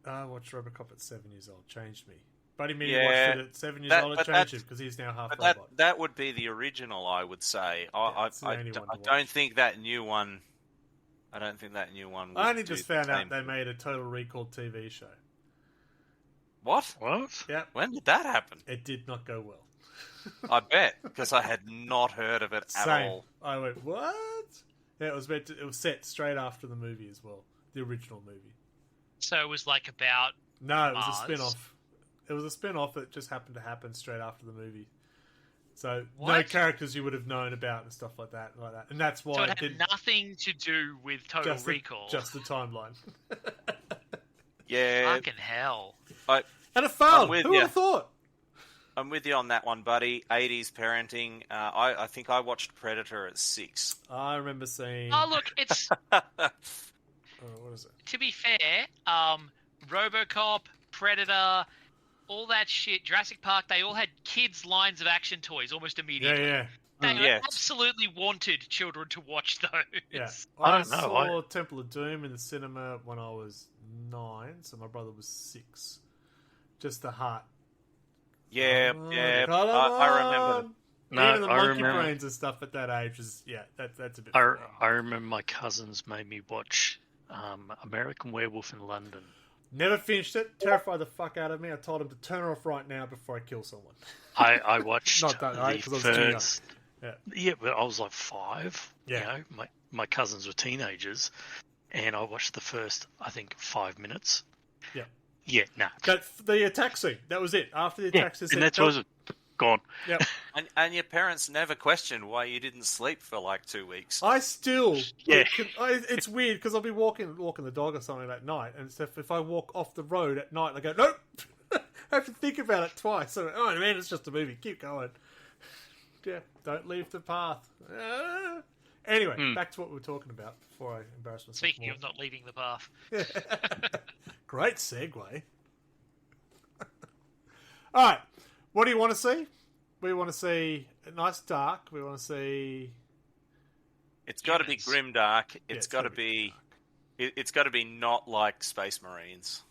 I watched RoboCop at 7 years old. Changed me. Buddy Mini watched it at 7 years old. It changed him because he's now half robot. That would be the original, I would say. I don't think that new one. I don't think that new one. I only just found out they made a Total Recall TV show. What? Yeah. When did that happen? It did not go well. I bet, because I had not heard of it at all. I went, what? Yeah, it was set straight after the movie as well, the original movie. So it was like about No, it was Mars. a spin-off. It was a spin-off that just happened to happen straight after the movie. So What? no characters you would have known about and stuff like that. And that's why So it had nothing to do with Total Recall. Just the timeline. Yeah. Fucking hell. And it failed. Who would have thought? I'm with you on that one, buddy. 80s parenting. I think I watched Predator at 6. I remember seeing... Oh, look, it's... what is it? To be fair, RoboCop, Predator, all that shit, Jurassic Park, they all had kids' lines of action toys almost immediately. Yeah. They absolutely wanted children to watch those. Yeah. I don't saw know. Temple of Doom in the cinema when I was 9, so my brother was 6. Just the heart. Yeah. I remember. Even the monkey brains and stuff at that age was that's a bit. I remember my cousins made me watch American Werewolf in London. Never finished it. Terrified the fuck out of me. I told him to turn it off right now before I kill someone. I watched Not that, right? the 'Cause I was too young. first. Yeah, but I was like 5. Yeah. You know, my cousins were teenagers, and I watched the first, I think, 5 minutes. Yeah. Yeah, nah. The attack scene. That was it. After the attack scene, and that's what was gone. Yep. And your parents never questioned why you didn't sleep for like 2 weeks. I still, Yeah. it's weird because I'll be walking the dog or something at night, and so if I walk off the road at night, I go nope. I have to think about it twice. So, oh man, it's just a movie. Keep going. Yeah, don't leave the path. Anyway, back to what we were talking about before I embarrass myself. Speaking more. of not leaving the path. Great segue. All right, what do you want to see? We want to see a nice dark. We want to see. It's got to be grimdark. It's got to be. It's got to be not like Space Marines.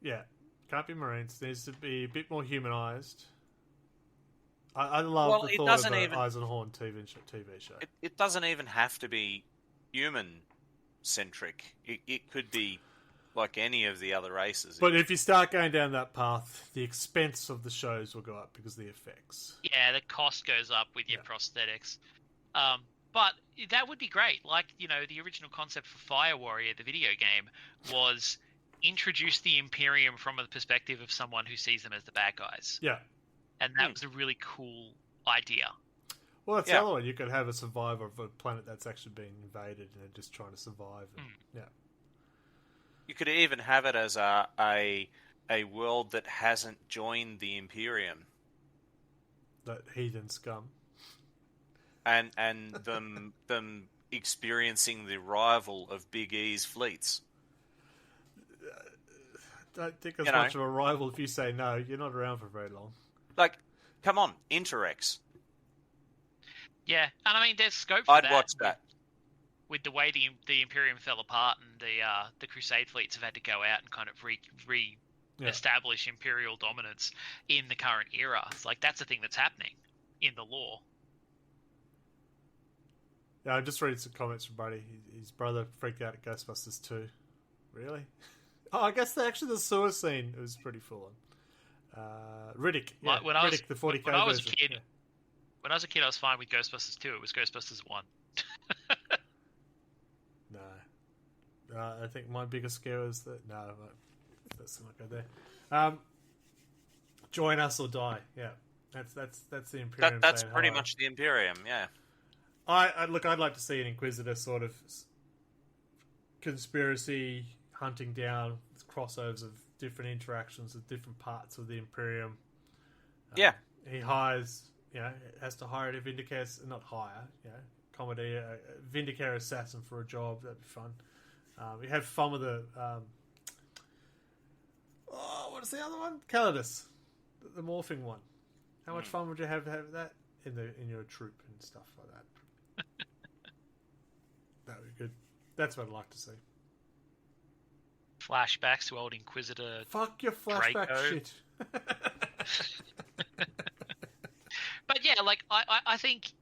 Yeah, can't be Marines. Needs to be a bit more humanized. I love the thought of an Eisenhorn TV show. It doesn't even have to be human-centric. It could be like any of the other races. But if you start going down that path, the expense of the shows will go up because of the effects. Yeah, the cost goes up with your prosthetics. But that would be great. Like, you know, the original concept for Fire Warrior, the video game, was introduce the Imperium from the perspective of someone who sees them as the bad guys. Yeah. And that was a really cool idea. Well, that's the other one. You could have a survivor of a planet that's actually being invaded and they're just trying to survive. And, yeah. You could even have it as a world that hasn't joined the Imperium. That heathen scum. And them experiencing the rival of Big E's fleets. Don't think it's much of a rival if you say no. You're not around for very long. Like, come on, Interex. Yeah, and I mean, there's scope for that. I'd watch that. With the way the Imperium fell apart and the Crusade fleets have had to go out and kind of re-establish Imperial dominance in the current era. It's like, that's a thing that's happening in the lore. Yeah, I'm just reading some comments from Buddy. His brother freaked out at Ghostbusters 2. Really? Oh, I guess the sewer scene was pretty full on. Riddick. Yeah, Riddick, the 40K when I was version. a kid, when I was a kid, I was fine with Ghostbusters 2. It was Ghostbusters 1. No. I think my biggest scare was that... No, let's not go there. Join us or die. Yeah. That's the Imperium. That's pretty much the Imperium, yeah. I'd like to see an Inquisitor sort of conspiracy hunting down crossovers of different interactions with different parts of the Imperium. He hires, has to hire a Vindicator, not hire, accommodate a Vindicator assassin for a job. That'd be fun. We have fun with the what's the other one? Calidus, the morphing one. How much fun would you have that in your troop and stuff like that? That would be good. That's what I'd like to see. Flashbacks to old Inquisitor. Fuck your flashback Draco. shit. But yeah, like I think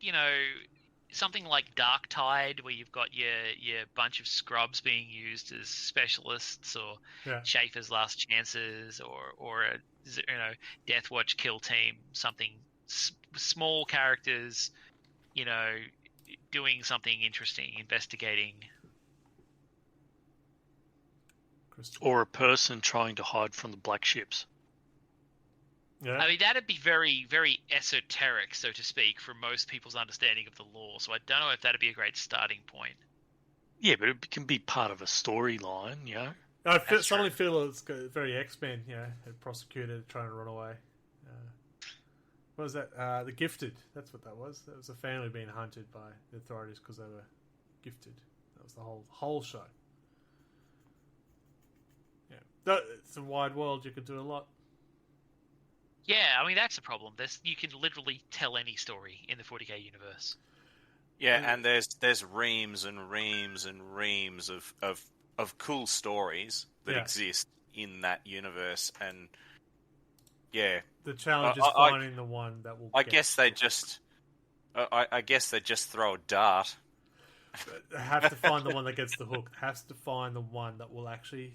something like Dark Tide, where you've got your bunch of scrubs being used as specialists, or Schaefer's Last Chances, or a Death Watch kill team, something small characters, doing something interesting, investigating. Or a person trying to hide from the black ships. Yeah. I mean, that'd be very, very esoteric, so to speak, from most people's understanding of the lore. So I don't know if that'd be a great starting point. Yeah, but it can be part of a storyline, I suddenly feel it's very X-Men, a prosecutor trying to run away. What was that? The Gifted. That's what that was. That was a family being hunted by the authorities because they were gifted. That was the whole show. Yeah, it's a wide world. You could do a lot. Yeah, I mean, that's the problem. You can literally tell any story in the 40k universe. Yeah, and there's reams and reams and reams of cool stories that exist in that universe, and the challenge is finding the one that will. I guess they just throw a dart. They have to find the one that gets the hook. Has to find the one that will actually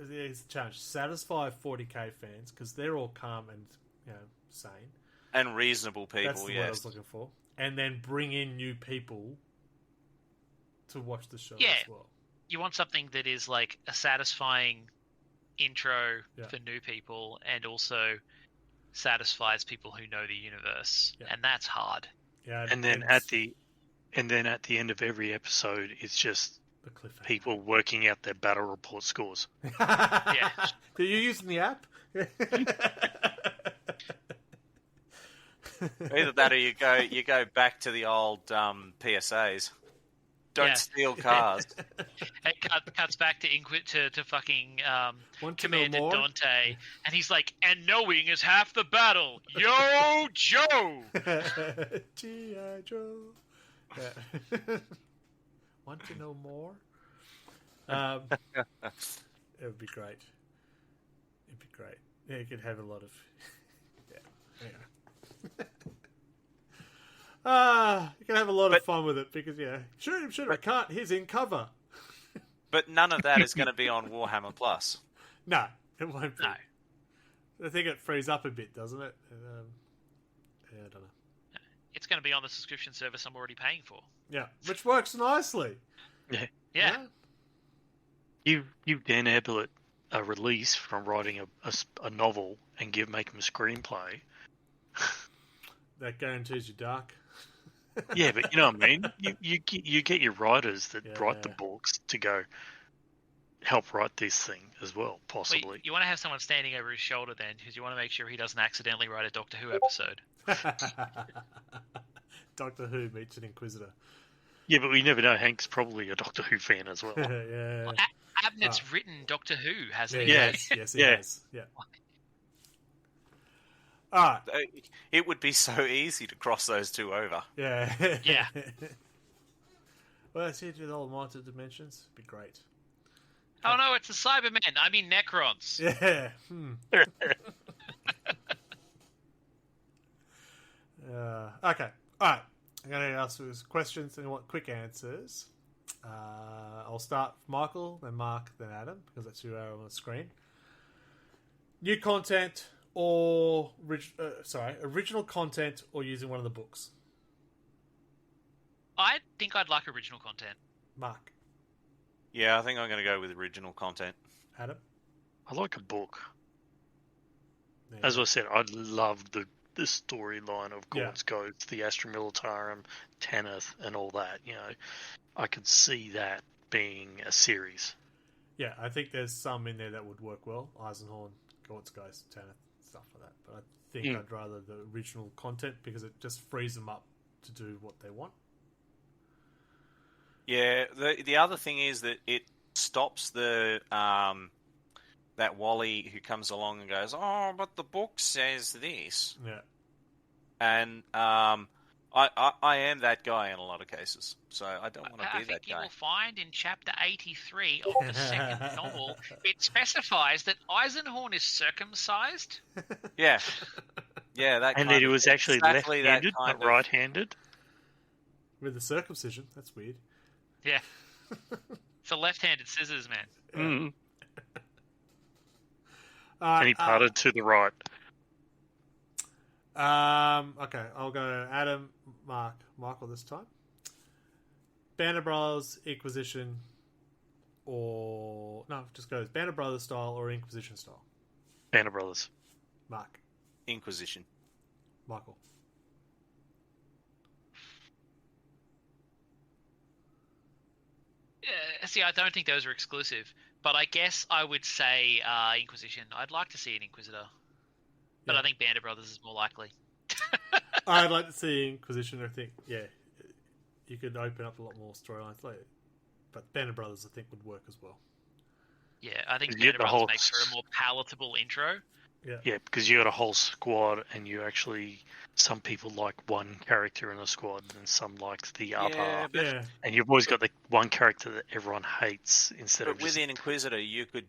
here's the challenge: satisfy 40k fans, because they're all calm and sane and reasonable people. That's the word I was looking for. And then bring in new people to watch the show as well. You want something that is like a satisfying intro for new people, and also satisfies people who know the universe, and that's hard. Yeah, and then at the end of every episode, it's just people working out their battle report scores. Yeah. Are you using the app? Either that, or you go back to the old PSAs. Don't steal cars. It cuts back to fucking Commander Dante, and he's like, "And knowing is half the battle." Yo, Joe. G.I. Joe. Yeah. Want to know more? It would be great. It'd be great. Yeah, you could have a lot of. You can have a lot of fun with it because shoot him, I can't. He's in cover. But none of that is going to be on Warhammer Plus. No, it won't be. No. I think it frees up a bit, doesn't it? I don't know. It's going to be on the subscription service I'm already paying for. Yeah, which works nicely. Yeah. You Dan Ablett a release from writing a novel and make him a screenplay. That guarantees you dark. Yeah, but you know what I mean? You get your writers that write the books to go help write this thing as well, possibly. Well, you want to have someone standing over his shoulder then, because you want to make sure he doesn't accidentally write a Doctor Who episode. Doctor Who meets an Inquisitor. Yeah, but we never know. Hank's probably a Doctor Who fan as well. Well, Abnett's written Doctor Who, hasn't he? Yes, he has. Yeah. All right. It would be so easy to cross those two over. Yeah. Yeah. Well, let's hit with all the dimensions. It'd be great. Oh no, it's the Cybermen. I mean Necrons. Yeah. Okay. All right. I'm going to ask you questions and I want quick answers. I'll start with Michael, then Mark, then Adam, because that's who are on the screen. New content or original content, or using one of the books? I think I'd like original content. Mark. Yeah, I think I'm going to go with original content. Adam? I like a book. Yeah. As I said, I love the storyline of Gaunt's Ghost, the Astra Militarum, Tanith, and all that. I could see that being a series. Yeah, I think there's some in there that would work well. Eisenhorn, Gortzgeist, Tanith, stuff like that. But I think I'd rather the original content because it just frees them up to do what they want. Yeah, the other thing is that it stops the that Wally who comes along and goes, "Oh, but the book says this." Yeah. And I am that guy in a lot of cases, so I don't want to be that guy. I think you will find in chapter 83 of the second novel, it specifies that Eisenhorn is circumcised. Yeah. Yeah, that And kind that he of- was actually exactly that left-handed, kind not of- right-handed. With the circumcision, that's weird. Yeah. It's a left-handed scissors, man. Mm. Alright, And he parted to the right. Okay, I'll go Adam, Michael this time. Band of Brothers, Inquisition, or... No, just goes Band of Brothers style or Inquisition style. Band of Brothers. Mark. Inquisition. Michael. See, I don't think those are exclusive, but I guess I would say Inquisition. I'd like to see an Inquisitor, but Yeah. I think Band of Brothers is more likely. I'd like to see Inquisition. I think, yeah, you could open up a lot more storylines later. But Band of Brothers, I think, would work as well. Yeah, I think You Band get of the Brothers whole- makes for a more palatable intro. Yeah, because you got a whole squad, and you actually... Some people like one character in the squad, and some like the other. Yeah, but, Yeah, And you've always got the one character that everyone hates instead but of just... with an Inquisitor, you could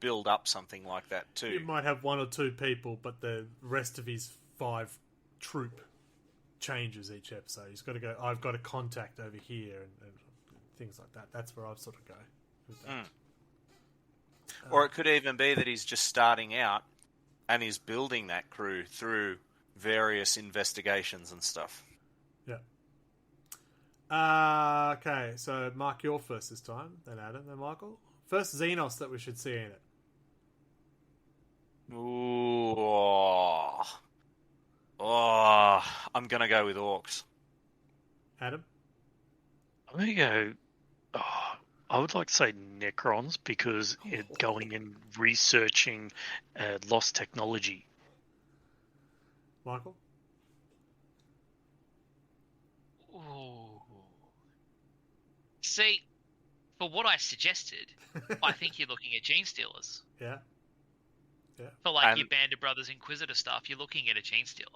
build up something like that too. you might have one or two people, but the rest of his 5 troop changes each episode. He's got to go, I've got a contact over here, and things like that. That's where I'd sort of go with that. Or it could even be that he's just starting out and he's building that crew through various investigations and stuff. Yeah. Okay, so Mark, you're first this time, then Adam, then Michael. First Xenos that we should see in it. Ooh. I'm going to go with Orcs. Adam? I'm going to go... Oh, I would like to say Necrons, because going and researching lost technology. Michael? Ooh. See, for what I suggested, I think you're looking at Gene Stealers. Yeah. For like And- your Band of Brothers Inquisitor stuff, you're looking at a Gene Stealer.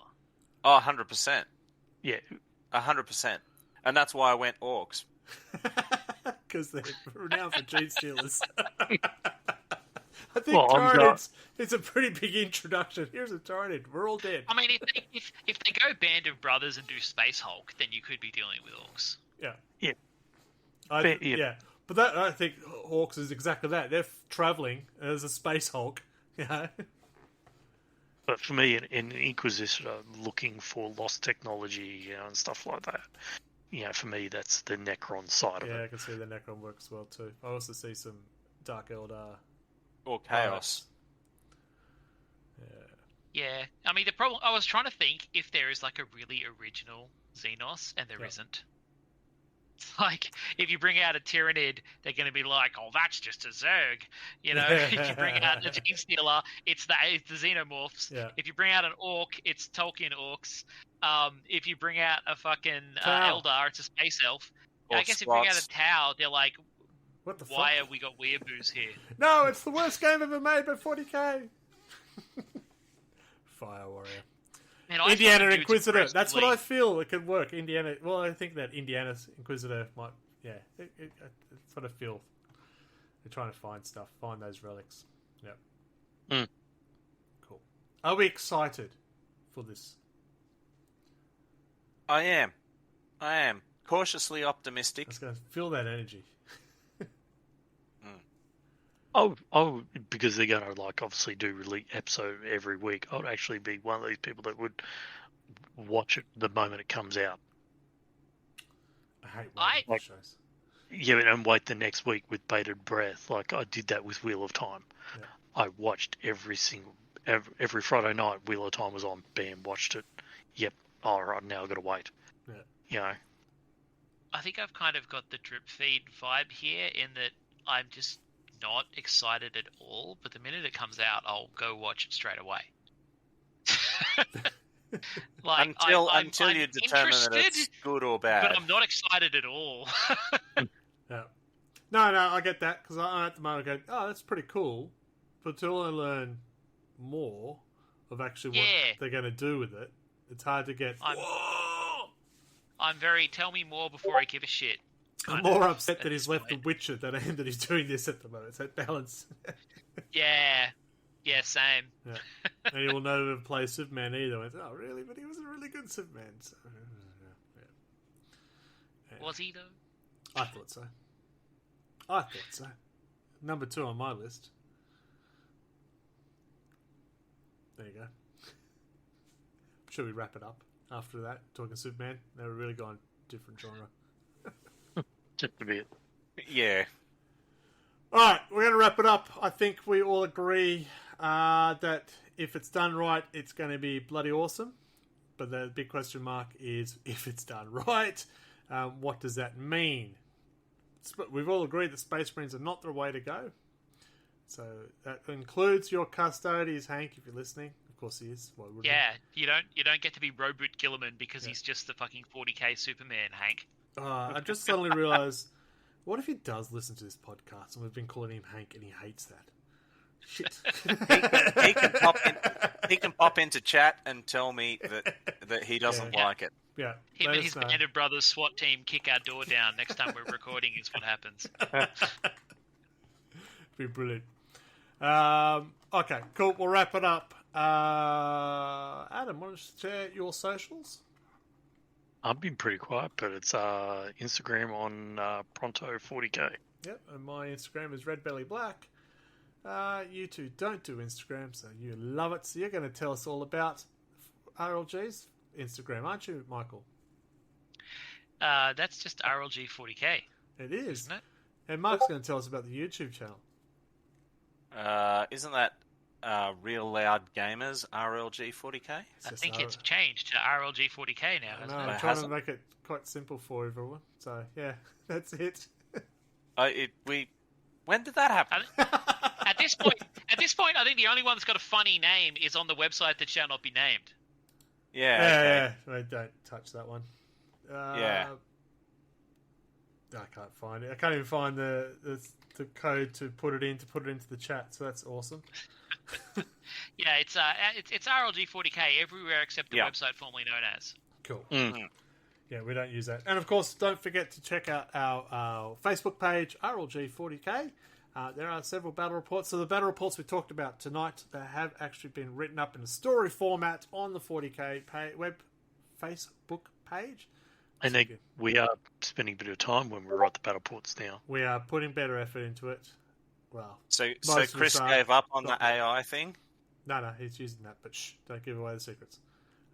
Oh, 100%. Yeah, 100%. And that's why I went Orcs. Because they're renowned for gene stealers. I think Well, I'm Tyranids is a pretty big introduction. Here's a Tyranid. We're all dead. I mean, if they go Band of Brothers and do Space Hulk, then you could be dealing with Orcs. Yeah. Yeah. Yeah. Yeah. But that, I think Hawks is exactly that. They're travelling as a space Hulk. You know? but for me, an Inquisitor looking for lost technology, and stuff like that. For me, that's the Necron side of Yeah, I it. can see the Necron work as well too. I also see some Dark Eldar. Or Chaos. Yeah, I mean the problem. I was trying to think if there is like a really original Xenos, and there not. Like, if you bring out a Tyranid, they're going to be like, "Oh, that's just a Zerg," If you bring out a Gene Stealer, it's the Xenomorphs. Yeah. If you bring out an Orc, it's Tolkien Orcs. If you bring out a fucking Tau. Eldar, it's a Space Elf. Or I guess if you bring out Squats. a Tau, they're like, What the "Why fuck? have we got weeaboos here?" No, it's the worst game ever made by 40k. Fire Warrior. Man, I Indiana thought the dudes Inquisitor. That's what I aggressively- feel. It could work. Indiana. Well, I think that Indiana's Inquisitor might. Yeah, it's what I feel. They're trying to find stuff, find those relics. Yep. Mm. Cool. Are we excited for this? I am. Cautiously optimistic. Let's go feel that energy. Oh, because they're going to obviously do release episode every week. I would actually be one of these people that would watch it the moment it comes out. I hate I- waiting for shows. Yeah, and wait the next week with bated breath. Like I did that with Wheel of Time. Yeah. I watched every Friday night. Wheel of Time was on. Bam, watched it. Yep. All right, now I've got to wait. Yeah. You know. I think I've kind of got the drip feed vibe here in that I'm just not excited at all. But the minute it comes out, I'll go watch it straight away. Like until I'm you determine that it's good or bad. but I'm not excited at all. Yeah. No, I get that, because I at the moment go, oh, that's pretty cool. But until I learn more of actually what they're going to do with it, it's hard to get. I'm very tell me more before I give a shit. I'm more upset that he's left The Witcher than I am that he's doing this at the moment. It's that balance. Yeah, same. Yeah. And he will never play Superman either. Went, oh, really? But he was a really good Superman. So, yeah. Was he, though? I thought so. Number 2 on my list. There you go. Should we wrap it up after that? Talking Superman? Now we're really going different genre. Just a bit. Yeah. Alright, we're going to wrap it up. I think we all agree that if it's done right, it's going to be bloody awesome. But the big question mark is, if it's done right, what does that mean? We've all agreed that Space Marines are not the way to go. So that includes your custodians, Hank, if you're listening. Of course he is. Why wouldn't he? You don't get to be Robert Gilliman because he's just the fucking 40k Superman, Hank. I just suddenly realised, what if he does listen to this podcast and we've been calling him Hank and he hates that? Shit. he can pop into chat and tell me that he doesn't like it. Yeah. Him and his band of brothers SWAT team kick our door down next time we're recording is what happens. Be brilliant. Okay, cool. We'll wrap it up. Adam, want to share your socials? I've been pretty quiet, but it's Instagram on Pronto40k. Yep, and my Instagram is redbellyblack. You two don't do Instagram, so you love it. So you're going to tell us all about RLG's Instagram, aren't you, Michael? That's just RLG40k. It is. Isn't it? And Mark's going to tell us about the YouTube channel. Isn't that Real Loud Gamers RLG40k? I think it's changed to RLG40k now, hasn't it? I'm trying to make it quite simple for everyone. So, yeah, that's it. When did that happen? At this point, I think the only one that's got a funny name is on the website that shall not be named. Yeah. I don't touch that one. Yeah. I can't find it. I can't even find the code to put it into the chat. So that's awesome. Yeah, it's RLG40k everywhere except the website formerly known as. Cool. Yeah, we don't use that. And of course, don't forget to check out our Facebook page, RLG40k. There are several battle reports. So the battle reports we talked about tonight, they have actually been written up in a story format on the 40k Facebook page. And we are spending a bit of time when we write the battle reports now. We are putting better effort into it. Well, so Chris gave up on the AI thing? No, he's using that, but don't give away the secrets.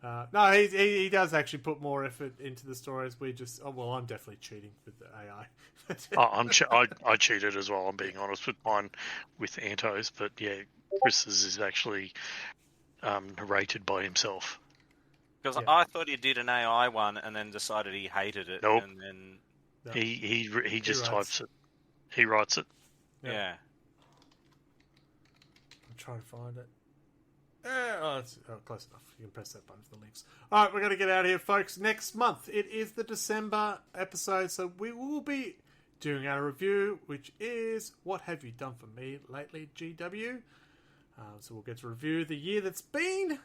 No, he does actually put more effort into the stories. I'm definitely cheating with the AI. I cheated as well, I'm being honest with mine with Anto's, but yeah, Chris's is actually narrated by himself. Because I thought he did an AI one and then decided he hated it. Nope. And then he just types it. He writes it. Yeah. I'm trying to find it. It's close enough. You can press that button for the links. All right, we're going to get out of here, folks. Next month, it is the December episode, so we will be doing our review, which is What Have You Done For Me Lately, GW. So we'll get to review the year that's been,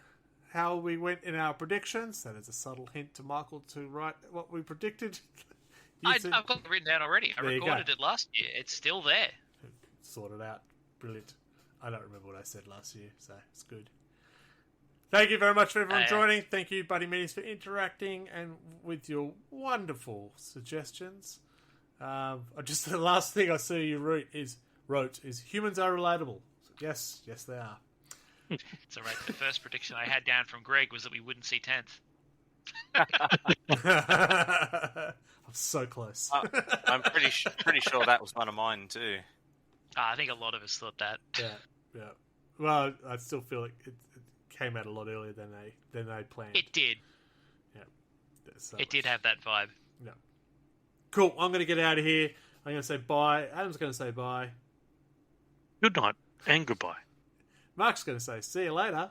how we went in our predictions. That is a subtle hint to Michael to write what we predicted. I've got it written down already. I recorded it last year. It's still there. Sorted out. Brilliant. I don't remember what I said last year, so it's good. Thank you very much for everyone joining. Thank you, Buddy Minis, for interacting and with your wonderful suggestions. Just the last thing I see you wrote is humans are relatable. So yes, they are. It's all right. The first prediction I had down from Greg was that we wouldn't see 10th. I'm so close. I'm pretty sure that was one of mine too. I think a lot of us thought that. Yeah. Well, I still feel like it came out a lot earlier than they planned. It did. Yeah. It did have that vibe. Yeah. Cool. I'm going to get out of here. I'm going to say bye. Adam's going to say bye. Good night and goodbye. Mark's going to say see you later.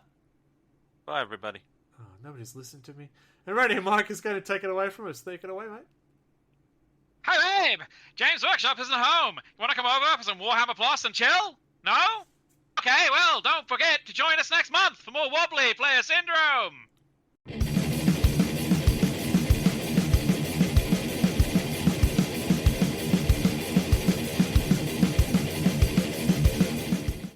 Bye, everybody. Oh, nobody's listened to me. And Radio Mike is going to take it away from us. Take it away, mate. Hey, babe! James Workshop isn't home. You want to come over for some Warhammer Plus and chill? No? Okay, well, don't forget to join us next month for more Wobbly Player Syndrome.